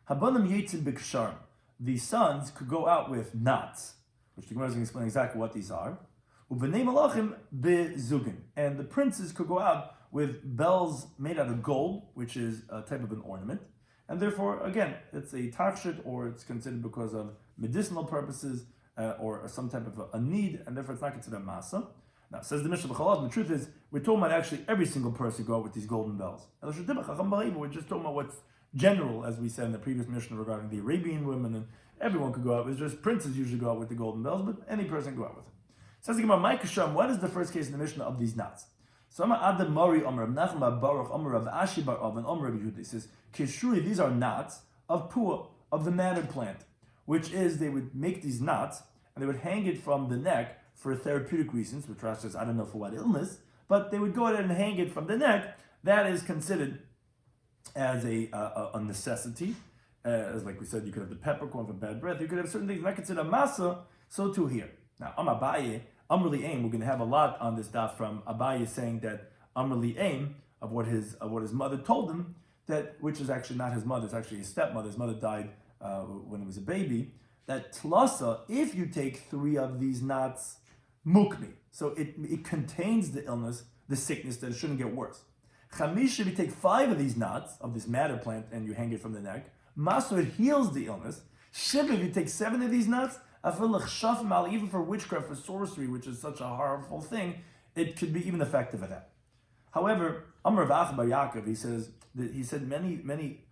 Habanim yitzim b'ksharim. The sons could go out with knots, which the Gemara is going to explain exactly what these are. U'b'nei malachim b'zugin. And the princes could go out with bells made out of gold, which is a type of an ornament. And therefore, again, it's a takshit, or it's considered because of medicinal purposes, or some type of a need, and therefore it's not considered a masa. Now, says the Mishnah B'chalot, the truth is, we're talking about actually every single person go out with these golden bells. We're just talking about what's general, as we said in the previous Mishnah regarding the Arabian women, and everyone could go out. It's just princes usually go out with the golden bells, but any person can go out with them. Says the Gemara, Ma'ikasham, what is the first case in the Mishnah of these knots? So Adam Mari Omer Nachum Baruch Omer of Ashi Bar Av and Omer Rabbi Yehuda says, Kishuri, these are knots of pua, of the matted plant, which is they would make these knots, and they would hang it from the neck for therapeutic reasons, which Rashi says, I don't know for what illness, but they would go ahead and hang it from the neck. That is considered as a necessity. As like we said, you could have the peppercorn for bad breath. You could have certain things not considered a masa. So too here. Now, Abaye, Amrli Aim. We're going to have a lot on this daf from Abaye saying that Amrli Aim of what his mother told him, that which is actually not his mother. It's actually his stepmother. His mother died when he was a baby. That tlasa, if you take 3 of these knots, mukmi. So it contains the illness, the sickness, that it shouldn't get worse. Chamish, if you take 5 of these knots of this madder plant and you hang it from the neck, maso, it heals the illness. Shiv, if you take 7 of these knots, even for witchcraft, for sorcery, which is such a harmful thing, it could be even effective at that. However, Amar Rav Bar Yaakov, he said many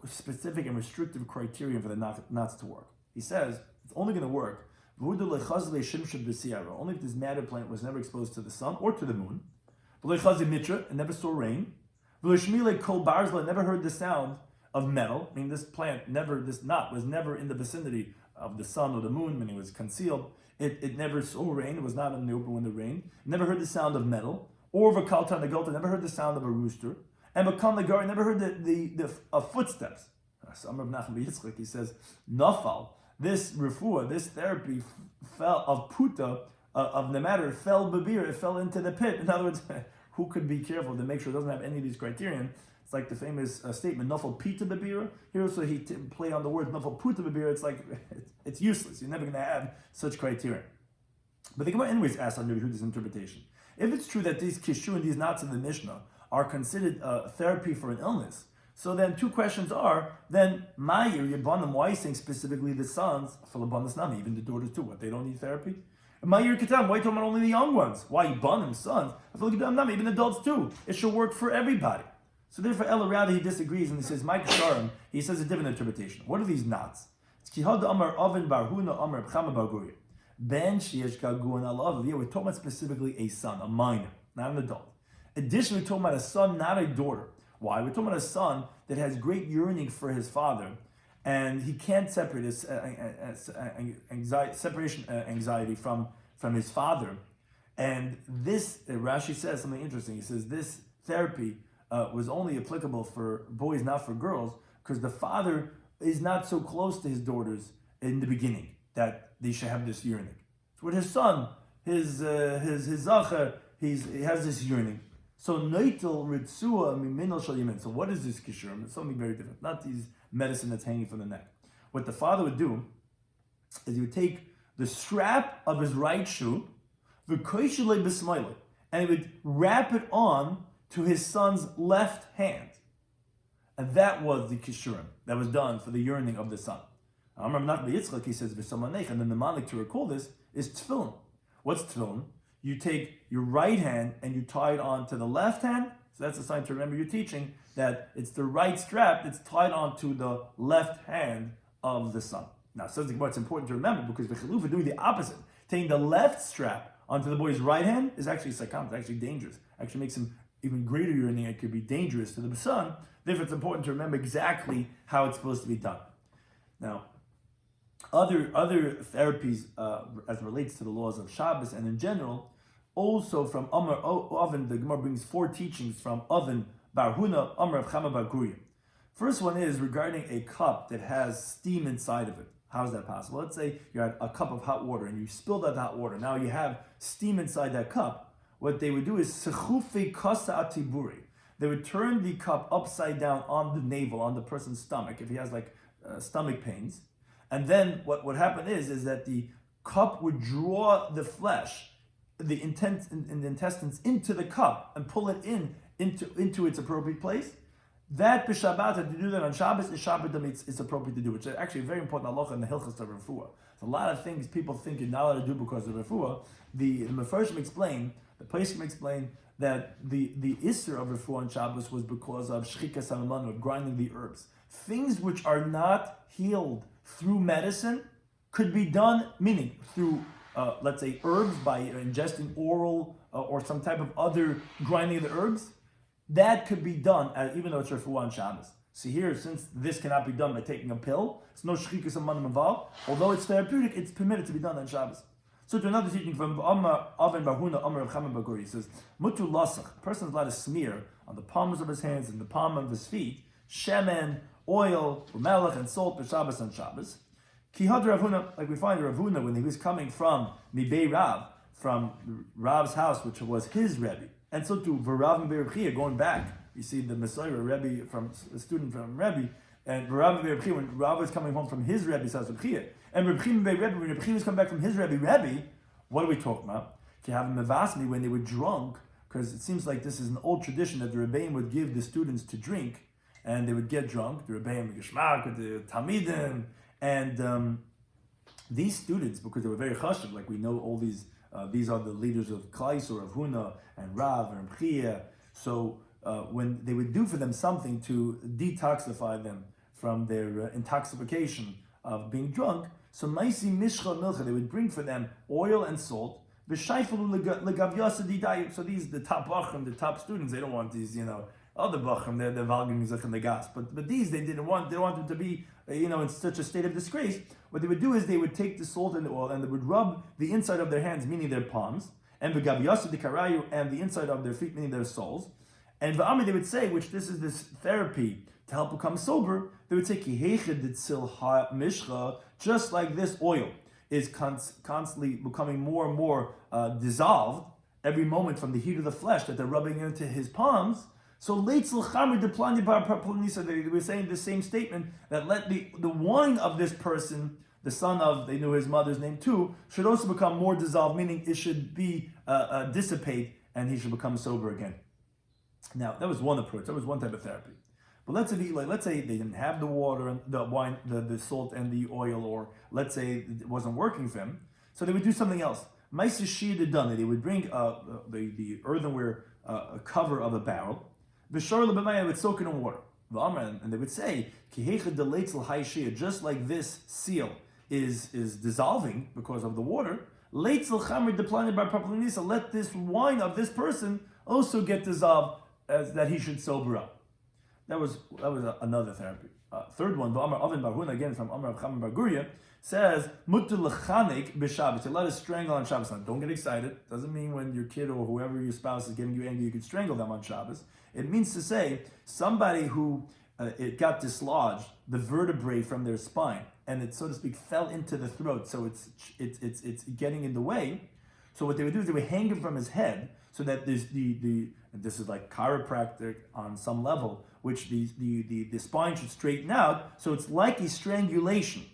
specific and restrictive criteria for the knots to work. He says it's only going to work only if this madder plant was never exposed to the sun or to the moon. It never saw rain. Never heard the sound of metal. I mean, this knot was never in the vicinity of the sun or the moon, meaning it was concealed. It never saw rain. It was not in the open when it rained. Never heard the sound of metal. Or Vakalta Nagalta, never heard the sound of a rooster. And Bakam Nagar, never heard the footsteps. So Amar Nachman Yitzchak, he says, Nafal, this refuah, this therapy fell of puta, of the matter, fell babir, it fell into the pit. In other words, who could be careful to make sure it doesn't have any of these criterion? It's like the famous statement, Nafal pita babir. Here also he play on the word Nafal puta babir. It's like, it's useless. You're never going to have such criteria. But the Gemara anyways asks on Yehuda's interpretation. If it's true that these kishu and these knots in the Mishnah are considered therapy for an illness, so then 2 questions are, then Ma'ir, Yabanim, why are you saying specifically the sons, for Labanis Nami, even the daughters too, what, they don't need therapy? Ma'ir Ketam, why are you talking about only the young ones? Why Yabanim, sons? Even adults too. It should work for everybody. So therefore, Ella Rada, he disagrees, and he says, Mike Sharon, he says a different interpretation. What are these knots? It's Kihad Amar Oven Barhuna Amar Bchama Barguria. Ben Shiesh Gagun Alav. Yeah, we're talking about specifically a son, a minor, not an adult. Additionally, we're talking about a son, not a daughter. Why? We're talking about a son that has great yearning for his father, and he can't separate his separation anxiety from his father. And this, Rashi says something interesting. He says this therapy was only applicable for boys, not for girls, because the father is not so close to his daughters in the beginning that they should have this yearning. So with his son, his zacher, he has this yearning. So noitel ritzua miminal shal yamin. So what is this kishur? It's something very different. Not these medicine that's hanging from the neck. What the father would do is he would take the strap of his right shoe, and he would wrap it on to his son's left hand. And that was the kishurim that was done for the yearning of the son. Amar Nachman Yitzchak, he says, and the mnemonic to recall this is tefillin. What's tefillin? You take your right hand and you tie it on to the left hand. So that's a sign to remember your teaching that it's the right strap that's tied onto the left hand of the son. Now, says the Gemara, it's important to remember because the Chalufa doing the opposite. Taking the left strap onto the boy's right hand is actually sakam, it's actually dangerous. Actually makes him even greater yearning. It could be dangerous to the son. Therefore, it's important to remember exactly how it's supposed to be done. Now, other therapies as it relates to the laws of Shabbos and in general, also from Amar Oven, the Gemara brings 4 teachings from Oven Bar Huna, Amar of Chama Bar Guria. First one is regarding a cup that has steam inside of it. How is that possible? Let's say you had a cup of hot water and you spilled that hot water. Now you have steam inside that cup. What they would do is sechufe kasa atiburi. They would turn the cup upside down on the navel, on the person's stomach, if he has like stomach pains. And then what would happen is that the cup would draw the flesh, the intestines into the cup and pull it into its appropriate place. That b'Shabbat, to do that on Shabbos, is Shabbat it's appropriate to do, which is actually a very important halacha in the Hilchos of Refuah. So a lot of things people think you're not allowed to do because of Refuah. The Mefarshim explain, the Poskim explain that the Isser of Refuah on Shabbos was because of Shchikas HaMaman, of grinding the herbs. Things which are not healed through medicine could be done, meaning through, let's say, herbs, by ingesting oral or some type of other grinding of the herbs. That could be done, even though it's Refuah on Shabbos. So here, since this cannot be done by taking a pill, it's no shchikas amanim involved. Although it's therapeutic, it's permitted to be done on Shabbos. So to another teaching from Avin Barhuna, Amar Rav Chama bar Guri, he says, Mutu lasach, a person is allowed to smear on the palms of his hands and the palm of his feet, shemen, oil, melech, and salt for Shabbos on Shabbos. Ki had Rav Huna, like we find Rav Huna when he was coming from Mibei Rav, from Rav's house, which was his Rebbe. And so to V'Rav and Reb Chia, going back, you see the Messiah Rebbe from a student from Rebbe, and V'Rav and Reb Chia, when Rav was coming home from his Rebbe's house, Reb Chia, and Reb Chia and Rebbe, when Reb Chia was coming back from his Rebbe, what are we talking about? To have Mevasmi when they were drunk, because it seems like this is an old tradition that the Rebbeim would give the students to drink, and they would get drunk, the Rebbeim Geshmak, with the Talmidim, and these students, because they were very chashuv, like we know all these are the leaders of Klais or of Huna and Rav and Chia. So when they would do for them something to detoxify them from their intoxication of being drunk, so Maisi Mishcha Milcha, they would bring for them oil and salt. So these the top bachrim, the top students, they don't want these, other bachrim, they're valgim and the gas. But these they want them to be, in such a state of disgrace. What they would do is they would take the salt and the oil and they would rub the inside of their hands, meaning their palms, and v'gavyasa dikarayu, and the inside of their feet, meaning their soles. And v'ami, they would say, which this is this therapy to help become sober, they would say, ki heichad tzil ha mishcha, just like this oil is constantly becoming more and more dissolved every moment from the heat of the flesh that they're rubbing into his palms. So leitzil chamri deplani bar parplanisa, they were saying the same statement, that let the wine of this person, the son of, they knew his mother's name too, should also become more dissolved, meaning it should be dissipate and he should become sober again. Now, that was one approach, that was one type of therapy. But let's say they didn't have the water and the wine, the salt and the oil, or let's say it wasn't working for them, so they would do something else. They would bring the earthenware cover of a barrel, would soak it in water. And they would say, just like this seal is dissolving because of the water, let this wine of this person also get dissolved, as that he should sober up. That was another therapy. Third one, Avin Barhuna, again from Amar Rav Chama bar Guri, says, Mutu lechanek b'Shabbos. Let us strangle on Shabbos. Now, don't get excited. Doesn't mean when your kid or whoever your spouse is getting you angry, you can strangle them on Shabbos. It means to say somebody who it got dislodged, the vertebrae from their spine, and it, so to speak, fell into the throat. So it's getting in the way. So what they would do is they would hang him from his head, so that there's this is like chiropractic on some level, which the spine should straighten out. So it's like a strangulation,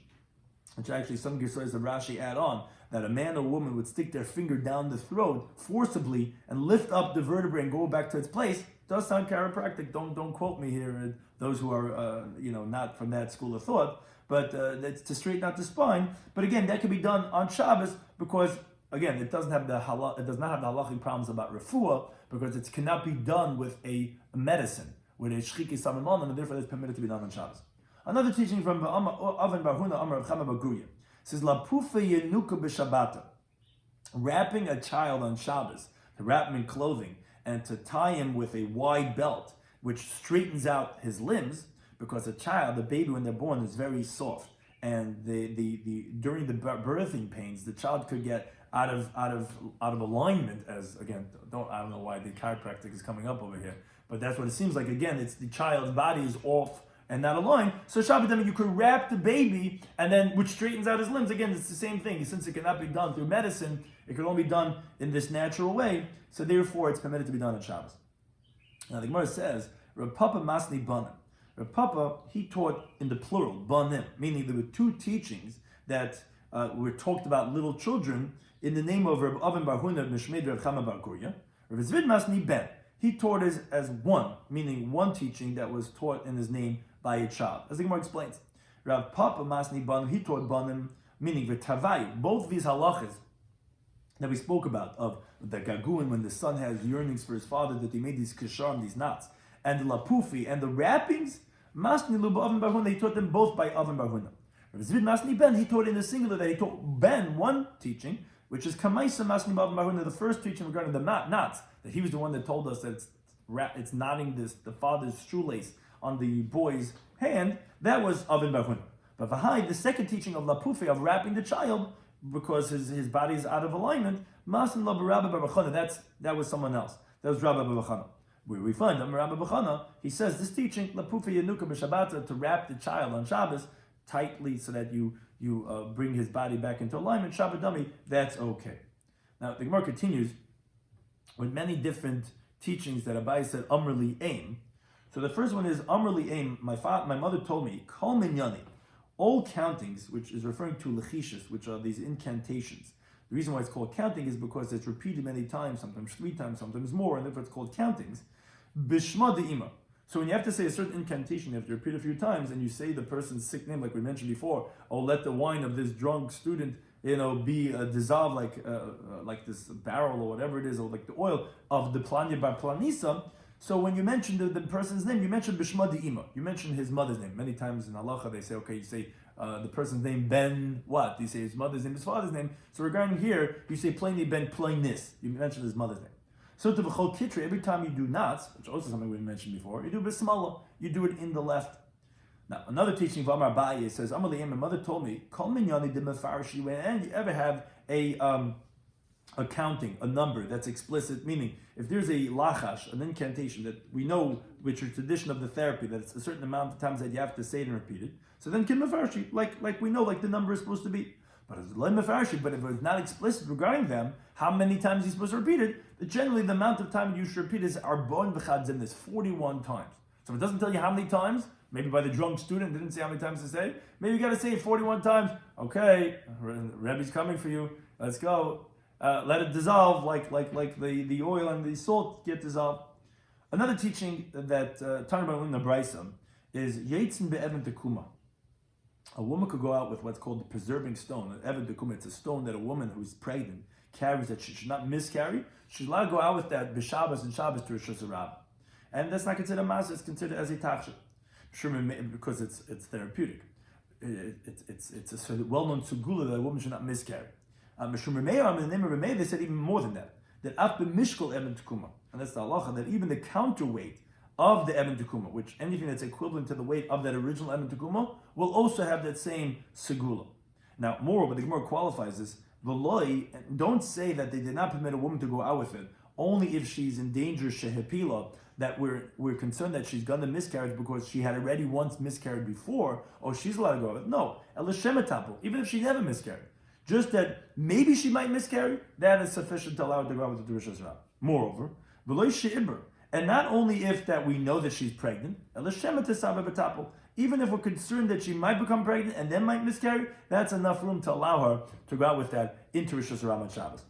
which actually some Gersayos of Rashi add on, that a man or woman would stick their finger down the throat forcibly and lift up the vertebrae and go back to its place. Does sound chiropractic. Don't quote me here, those who are not from that school of thought. But that's to straighten out the spine. But again, that can be done on Shabbos because again, it does not have the halachic problems about refuah, because it cannot be done with a medicine, with a shchiki samimon, and therefore it's permitted to be done on Shabbos. Another teaching from Avin Barhuna, Amar Rav Chama bar Guri, says lapufa yenuka b'Shabbata, wrapping a child on Shabbos, to wrap him in clothing and to tie him with a wide belt, which straightens out his limbs, because a child, the baby when they're born, is very soft, and during the birthing pains, the child could get out of alignment. As again, I don't know why the chiropractic is coming up over here, but that's what it seems like. Again, it's the child's body is off and not aligned. So Shabbat, you could wrap the baby, and then which straightens out his limbs. Again, it's the same thing. Since it cannot be done through medicine, it can only be done in this natural way. So therefore, it's permitted to be done on Shabbos. Now the Gemara says, Rav Papa Masni Banim. Rav Papa, he taught in the plural, Banim, meaning there were two teachings that were talked about little children in the name of Rav Avin Barhuna Mishmed Rav Chama bar Guri. Rav Zvid Masni Ben, he taught as one, meaning one teaching that was taught in his name by a child. As the Gemara explains, Rav Papa Masni Banim, he taught Banim, meaning V'tavayu, both these halachas that we spoke about, of the gaguin, when the son has yearnings for his father, that he made these kisharim, these knots, and the lapufi, and the wrappings, Masni Luba Avin Barhuna, he taught them both by Avin Barhuna. Rav Zvid Masni Ben, he taught in the singular, that he taught Ben one teaching, which is Kamaisa Masni Avin Barhuna, the first teaching regarding the knots, that he was the one that told us that it's knotting the father's shoelace on the boy's hand, that was Avin Barhun. But Vahai, the second teaching of Lapufe, of wrapping the child, because his body is out of alignment, Masan La Rabbi Bachana, that was someone else. That was Rabbi Bachana. Where we find Rabbi Bachana, he says this teaching, Lapufe Yanuka B'Shabbata, to wrap the child on Shabbos tightly so that you bring his body back into alignment, Shabbat Dami, that's okay. Now the Gemara continues with many different teachings that Abai said Amrli Aim. So the first one is Amrli Aim. My mother told me Kol Minyani, all countings, which is referring to lechishas, which are these incantations. The reason why it's called counting is because it's repeated many times, sometimes 3 times, sometimes more, and therefore it's called countings. Bishma de'ima. So when you have to say a certain incantation, you have to repeat a few times, and you say the person's sick name, like we mentioned before, oh, let the wine of this drunk student, be dissolved like this barrel or whatever it is, or like the oil of the planya bar planisa. So when you mention the person's name, you mention bishma de'ima. You mention his mother's name. Many times in halacha they say, okay, you say the person's name ben what? You say his mother's name, his father's name. So regarding here, you say plainly ben plainis. You mention his mother's name. So to b'chol kitri, every time you do knots, which also something we mentioned before, you do bismillah. You do it in the left. Now another teaching of Amar Abaye says, Amar Liyam, my mother told me, kol minyani de mefarshi, and you ever have a counting, a number that's explicit, meaning if there's a lachash, an incantation that we know, which is tradition of the therapy, that it's a certain amount of times that you have to say it and repeat it, so then kin mefarshi, like we know, like the number is supposed to be. But if it's not explicit regarding them, how many times you're supposed to repeat it, generally the amount of time you should repeat is arbon v'chadzim, is 41 times. So if it doesn't tell you how many times, maybe by the drunk student didn't say how many times to say, maybe you got to say it 41 times. Okay, Rebbe's coming for you, let's go. Let it dissolve like the oil and the salt get dissolved. Another teaching that Tanur in the Brisa is Yetzin be'evan tekuma. A woman could go out with what's called the preserving stone. An evan tekuma, it's a stone that a woman who's pregnant carries that she should not miscarry. She's allowed to go out with that b'Shabbos and Shabbos to Rosh Hashanah. And that's not considered masa, it's considered as a tachshit. Because it's therapeutic. It's a sort of well-known sugula that a woman should not miscarry. In the name of Rameh, they said even more than that. That after mishkol eben tekuma, and that's the halacha, that even the counterweight of the eben tekuma, which anything that's equivalent to the weight of that original eben tekuma, will also have that same segula. Now, moreover, the Gemara qualifies this. V'loi, don't say that they did not permit a woman to go out with it, only if she's in danger shehepila, that we're concerned that she's gonna miscarriage because she had already once miscarried before, or she's allowed to go with it. No, elishemetapel, even if she never miscarried. Just that maybe she might miscarry, that is sufficient to allow her to go out with the Rosh Hashanah. Moreover, and not only if that we know that she's pregnant, even if we're concerned that she might become pregnant and then might miscarry, that's enough room to allow her to go out with that into Rosh Hashanah on Shabbos.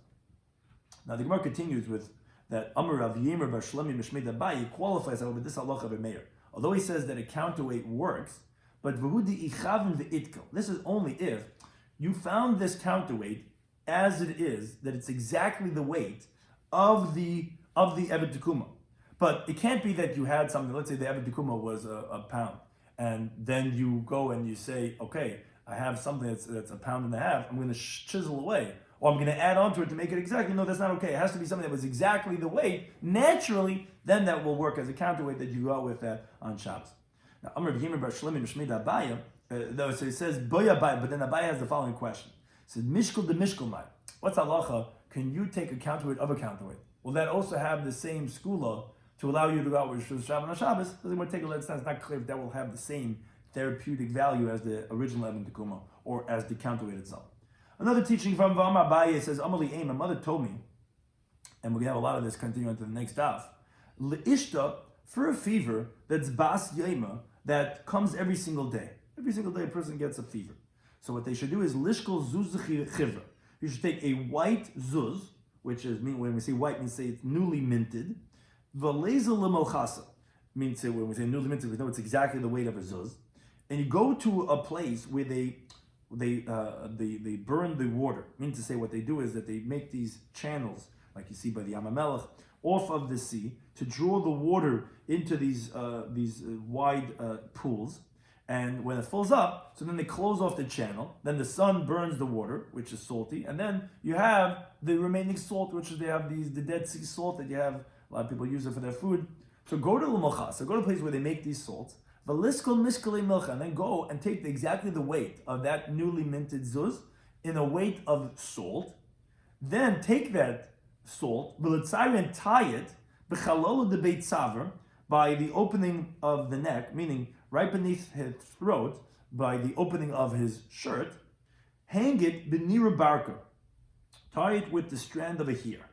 Now the Gemara continues with that Amar of Yemer Bar Shlomi Mishmei Abaye qualifies over this halacha of Meir. Although he says that a counterweight works, but v'hudi ichavin v'itkel. This is only if you found this counterweight as it is, that it's exactly the weight of the Eved Tekuma. But it can't be that you had something, let's say the Eved Tekuma was a pound, and then you go and you say, okay, I have something that's a pound and a half, I'm going to chisel away, or I'm going to add on to it to make it exactly. No, that's not okay. It has to be something that was exactly the weight. Naturally, then that will work as a counterweight that you go with that on Shabbos. Now, Amr B'Yemer Bar Shlomi Mishmei Abaye, so it says Boya Abaye, but then Abaye has the following question. It says Mishkul de Mishkul Mai. What's halacha? Can you take a counterweight of a counterweight? Will that also have the same skula to allow you to go out with Shabbat on Shabbos? Doesn't want to take a look. It's not clear if that will have the same therapeutic value as the original Eben Tekuma or as the counterweight itself. Another teaching from Amar Abaye says, Amali Aim, my mother told me, and we have a lot of this continuing to the next daf, Le'ishta, for a fever that's bas yema, that comes every single day. Every single day a person gets a fever. So what they should do is lishkol zuz chivra. You should take a white zuz, which is, when we say white, means say it's newly minted. V'lezel lemochasa, means when we say newly minted, we know it's exactly the weight of a zuz. And you go to a place where they burn the water. Meaning to say, what they do is that they make these channels, like you see by the Yam HaMelech, off of the sea to draw the water into these wide pools. And when it fills up, so then they close off the channel. Then the sun burns the water, which is salty, and then you have the remaining salt, which is they have the Dead Sea salt that you have. A lot of people use it for their food. So go to l'mocha, so go to a place where they make these salts, v'liskol miskali milcha, and then go and take exactly the weight of that newly minted zuz in a weight of salt. Then take that salt, v'litzayir, and tie it, b'chalol de beit saver, by the opening of the neck, meaning right beneath his throat, by the opening of his shirt, hang it b'nira barka, tie it with the strand of a hair.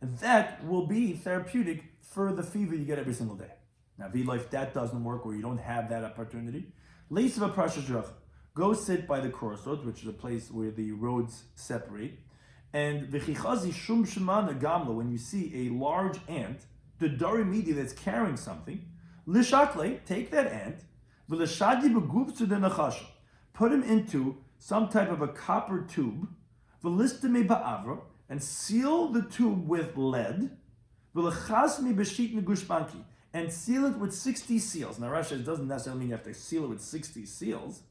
And that will be therapeutic for the fever you get every single day. Now, if that doesn't work or you don't have that opportunity, go sit by the crossroads, which is a place where the roads separate. And when you see a large ant, the darimidi that's carrying something, take that ant, put him into some type of a copper tube, and seal the tube with lead, and seal it with 60 seals. Now, Russia, it doesn't necessarily mean you have to seal it with 60 seals,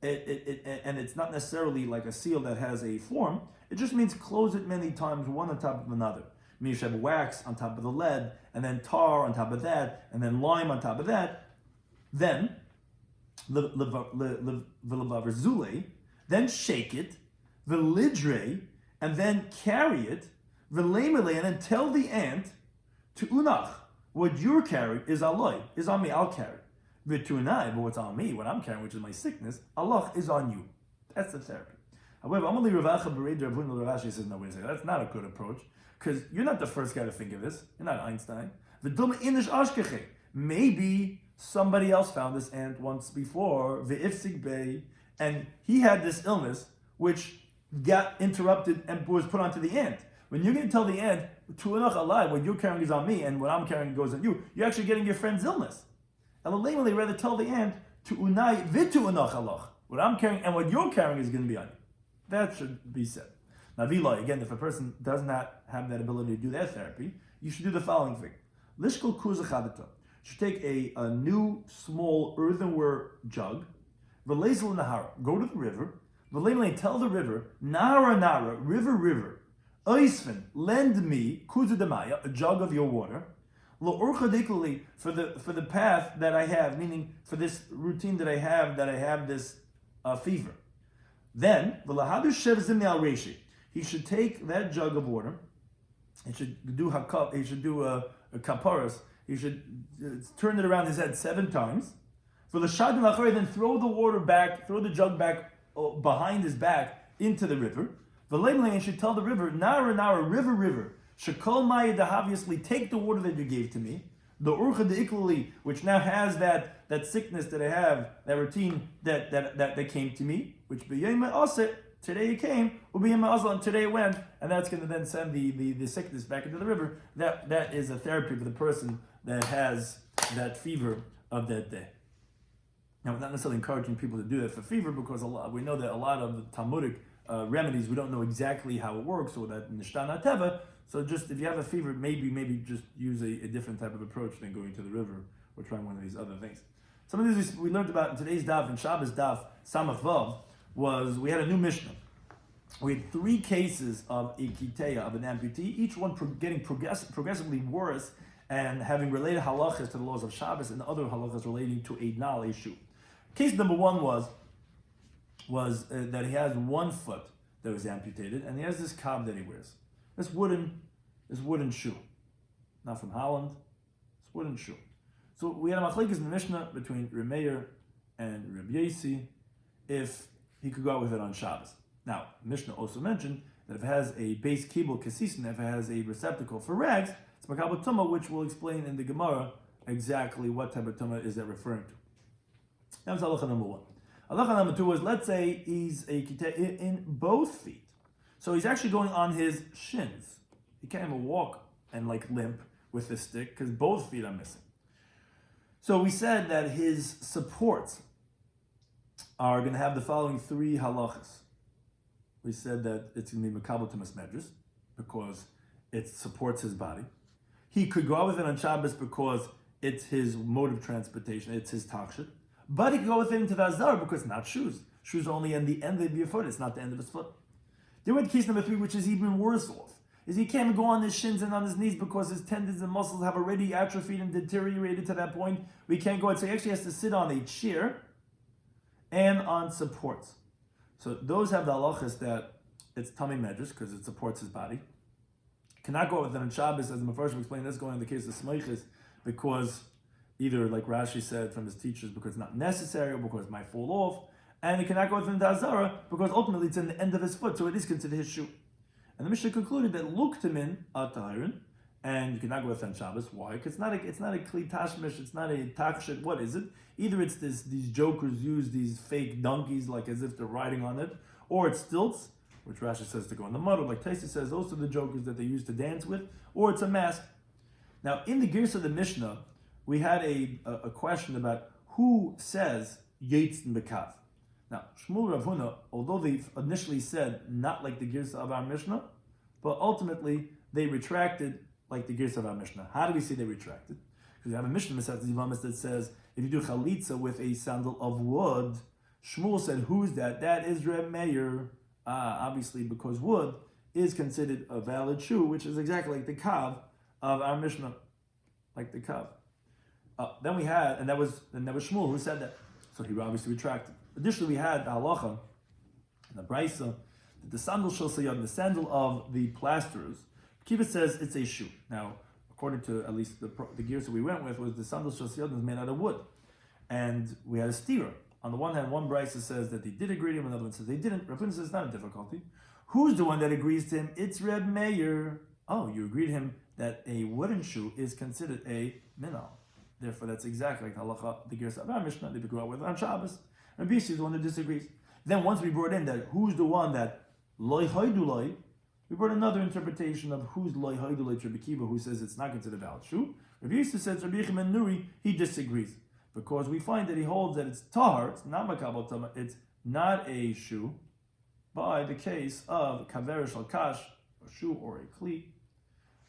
and it's not necessarily like a seal that has a form. It just means close it many times, one on top of another. I mean, you should have wax on top of the lead, and then tar on top of that, and then lime on top of that. Then, then shake it, v'lidre, and then carry it, v'lemele, and then tell the ant to unach. What you're carrying is aloi, is on me, I'll carry. V'tunai, but what's on me, what I'm carrying, which is my sickness, Allah is on you. That's the therapy. However, Amalei Ravacha Bered Ravun Ravashi says, no, wait a second, that's not a good approach, because you're not the first guy to think of this. You're not Einstein. V'dum inish ashkeche. Maybe somebody else found this ant once before, v'ifsik bey, and he had this illness, which got interrupted and was put onto the ant. When you're going to tell the ant, tu'anach alai, what you're carrying is on me, and what I'm carrying goes on you, you're actually getting your friend's illness. And they rather tell the ant, tu'unai v'tu'anach alach, what I'm carrying and what you're carrying is going to be on you. That should be said. Now, Vilay, again, if a person does not have that ability to do that therapy, you should do the following thing. Lishkol kuzachadata. You should take a new, small, earthenware jug, v'lezel nahara, go to the river, v'leimele, tell the river, nara, river, oisven, lend me, kuzadamaya, a jug of your water, lo'orchadikuli, for the path that I have, meaning for this routine that I have this fever. Then, he should take that jug of water, he should do a kaparas, he should turn it around his head 7 times, for the shadim lachari, then throw the jug back behind his back into the river. V'leimle, should tell the river, nara, river, shekol maya, obviously take the water that you gave to me, the urcha de iklali, which now has that sickness that I have, that routine that came to me, which b'yayim aset, today it came, ub'yayim azal, and today it went, and that's going to then send the sickness back into the river. That is a therapy for the person that has that fever of that day. Now, we're not necessarily encouraging people to do that for fever, because we know that a lot of the Talmudic remedies, we don't know exactly how it works, or that nishtana teva. So just if you have a fever, maybe just use a different type of approach than going to the river or trying one of these other things. Some of these we learned about in today's daf, in Shabbos Daf, Samach Vav, we had a new Mishnah. We had 3 cases of a kiteya, of an amputee, each one getting progressively worse and having related halachas to the laws of Shabbos and other halachas relating to a nal, a shoe. Case number 1 was that he has 1 foot that was amputated, and he has this cob that he wears. This wooden shoe. Not from Holland, it's wooden shoe. So we had a machlekes in the Mishnah between Reb Meir and Reb Yossi if he could go out with it on Shabbos. Now, Mishnah also mentioned that if it has a base kibul kasisin, if it has a receptacle for rags, it's makabel tumah, which we'll explain in the Gemara exactly what type of tumah is that referring to. That's halacha number 1. Halacha number 2 is, let's say he's a kiteh in both feet. So he's actually going on his shins. He can't even walk and limp with this stick because both feet are missing. So we said that his supports are going to have the following 3 halachas. We said that it's going to be makabel tumas medrash because it supports his body. He could go out with it on Shabbos because it's his mode of transportation, it's his takshit. But he could go with it into the azar because it's not shoes. Shoes are only on the end of your foot, it's not the end of his foot. Then we had case number 3, which is even worse off. is he can't go on his shins and on his knees because his tendons and muscles have already atrophied and deteriorated to that point. We can't go out. So he actually has to sit on a chair and on supports. So those have the halachas that it's tummy medrash because it supports his body. Cannot go with them on Shabbos, as the Mefarshim explained. That's going in the case of smoiches because either, like Rashi said from his teachers, because it's not necessary or because it might fall off. And he cannot go with them to Azara because ultimately it's in the end of his foot, so it is considered his shoe. And the Mishnah concluded that luktamin atahirin, and you cannot go with on Shabbos. Why? Because it's not a kli tashmish, it's not a takshit. What is it? Either it's these jokers use these fake donkeys like as if they're riding on it, or it's stilts, which Rashi says to go in the mud, or like Taisa says, those are the jokers that they use to dance with, or it's a mask. Now, in the gears of the Mishnah, we had a question about who says Yitzn Bekav. Now, Shmuel Rav Huna, although they initially said not like the gears of our Mishnah, but ultimately they retracted like the gears of our Mishnah. How do we see they retracted? Because we have a Mishnah that says if you do chalitza with a sandal of wood, Shmuel said, who's that? That is Reb Meir. Obviously, because wood is considered a valid shoe, which is exactly like the kav of our Mishnah, like the kav. Then we had, and that was Shmuel who said that. So he obviously retracted. Additionally, we had the halacha in the brisa that the sandal shel sayyad, the sandal of the plasterers, Kiva says it's a shoe. Now, according to at least the gears that we went with, was the sandal shel sayyad was made out of wood, and we had a stira. On the one hand, one brisa says that they did agree to him, another one says they didn't. Rav Huna says it's not a difficulty. Who's the one that agrees to him? It's Reb Meir. Oh, you agree to him that a wooden shoe is considered a minal. Therefore, that's exactly like the halacha, the gears of our Mishnah, they go out with on Shabbos. And Bisi is the one that disagrees. Then once we brought in that who's the one that loy haidulai, we brought another interpretation of who's loy haidulai Rabbi Kiva, who says it's not considered a valid shoe. Rabbi Yisrael says Rabbi Yechim and Nuri, he disagrees. Because we find that he holds that it's tahar, it's not makabel tama, it's not a shoe, by the case of kaveris al kash, a shoe or a kli,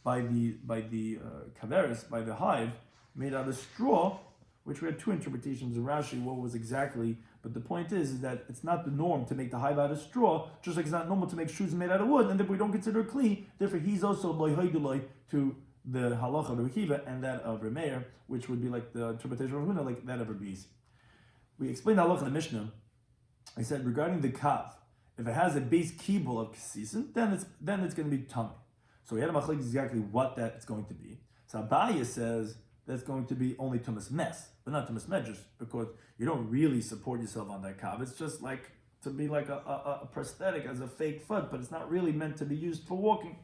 by the kaveris, by the hive, made out of straw, which we had two interpretations in Rashi, what was exactly, but the point is that it's not the norm to make the hive out of straw, just like it's not normal to make shoes made out of wood, and if we don't consider it kli, therefore he's also loy haidulai to the halacha of Rabbi Kiva and that of Reb Meir, which would be like the interpretation of Huna, like that of Rabbi Yisrael. We explained the halacha in the Mishnah. I said regarding the kav, if it has a base kibul of kesisim, then it's going to be tummy. So we had a machlek exactly what that it's going to be. So Abaye says that's going to be only tumas mes, but not tumas medrash, because you don't really support yourself on that kav. It's just like to be like a prosthetic as a fake foot, but it's not really meant to be used for walking.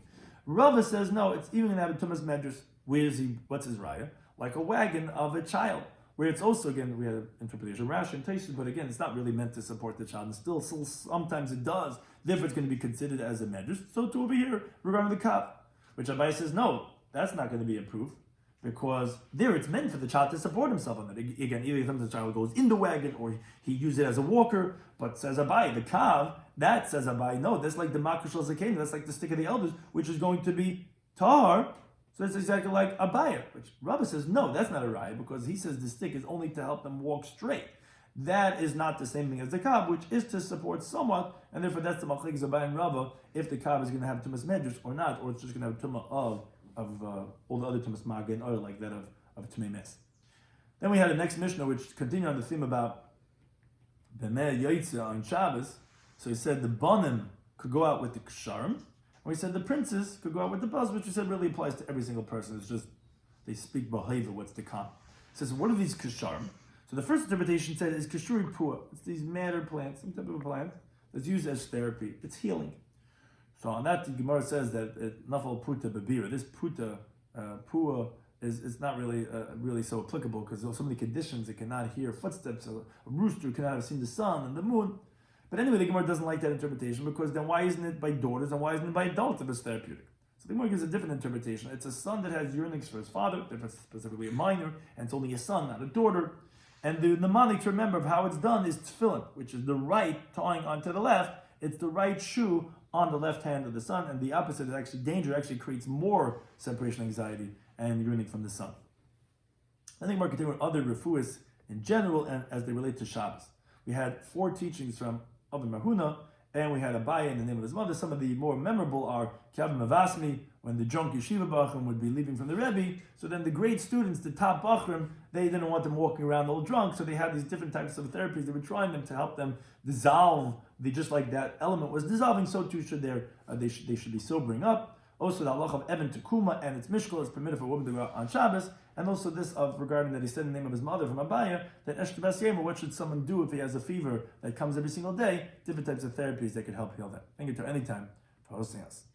Rava says no, it's even going to have a tumas medrash. What's his raya? Like a wagon of a child, where it's also, again, we had an interpretation of Rashi and Taisha, but again, it's not really meant to support the child, and still sometimes it does, therefore it's going to be considered as a medrash. So too over here, regarding the kav, which Abai says, no, that's not going to be a proof, because there it's meant for the child to support himself on it. Again, either sometimes the child goes in the wagon, or he uses it as a walker, but says Abai, the kav, that says Abai, no, that's like the makush al-zakena, that's like the stick of the elders, which is going to be tar. So it's exactly like Abaya, which Rabbi says, no, that's not a raya, because he says the stick is only to help them walk straight. That is not the same thing as the kav, which is to support somewhat, and therefore that's the machlekes of Abaya and Rabba, if the kav is going to have tumas medrash or not, or it's just going to have tumah of all the other tumas maga and oil like that of tumei mes. Then we had the next Mishnah, which continued on the theme about B'meh Yaitza on Shabbos. So he said the banim could go out with the ksharim, and we said the princes could go out with the buzz, which we said really applies to every single person. It's just they speak behavior, what's to come. It says, what are these ksharim? So the first interpretation said is kashuri pua. It's these madder plants, some type of a plant that's used as therapy. It's healing. So on that, the Gemara says that nafal puta babira. This puta pua is not really so applicable because there's so many conditions. It cannot hear footsteps. A rooster cannot have seen the sun and the moon. But anyway, the Gemara doesn't like that interpretation, because then why isn't it by daughters and why isn't it by adults if it's therapeutic? So the Gemara gives a different interpretation. It's a son that has yearnings for his father, specifically a minor, and it's only a son, not a daughter. And the mnemonic to remember of how it's done is tefillin, which is the right tying onto the left. It's the right shoe on the left hand of the son, and the opposite is actually danger, actually creates more separation anxiety and yearning from the son. I think we're continuing with other refuahs in general and as they relate to Shabbos. We had 4 teachings from Abba Mahuna, and we had Abaye in the name of his mother. Some of the more memorable are Kyav Mavasmi, when the drunk yeshiva bachrim would be leaving from the Rebbe. So then the great students, the top bachrim, they didn't want them walking around all drunk, so they had these different types of therapies. They were trying them to help them dissolve, just like that element was dissolving, so too should they should be sobering up. Also the halach of Eben Tekuma and its mishkol is permitted for a woman to go out on Shabbos. And also this of regarding that he said in the name of his mother from Abaya, that Eshtabas Yema, what should someone do if he has a fever that comes every single day? Different types of therapies that could help heal that. Thank you to any time for hosting us.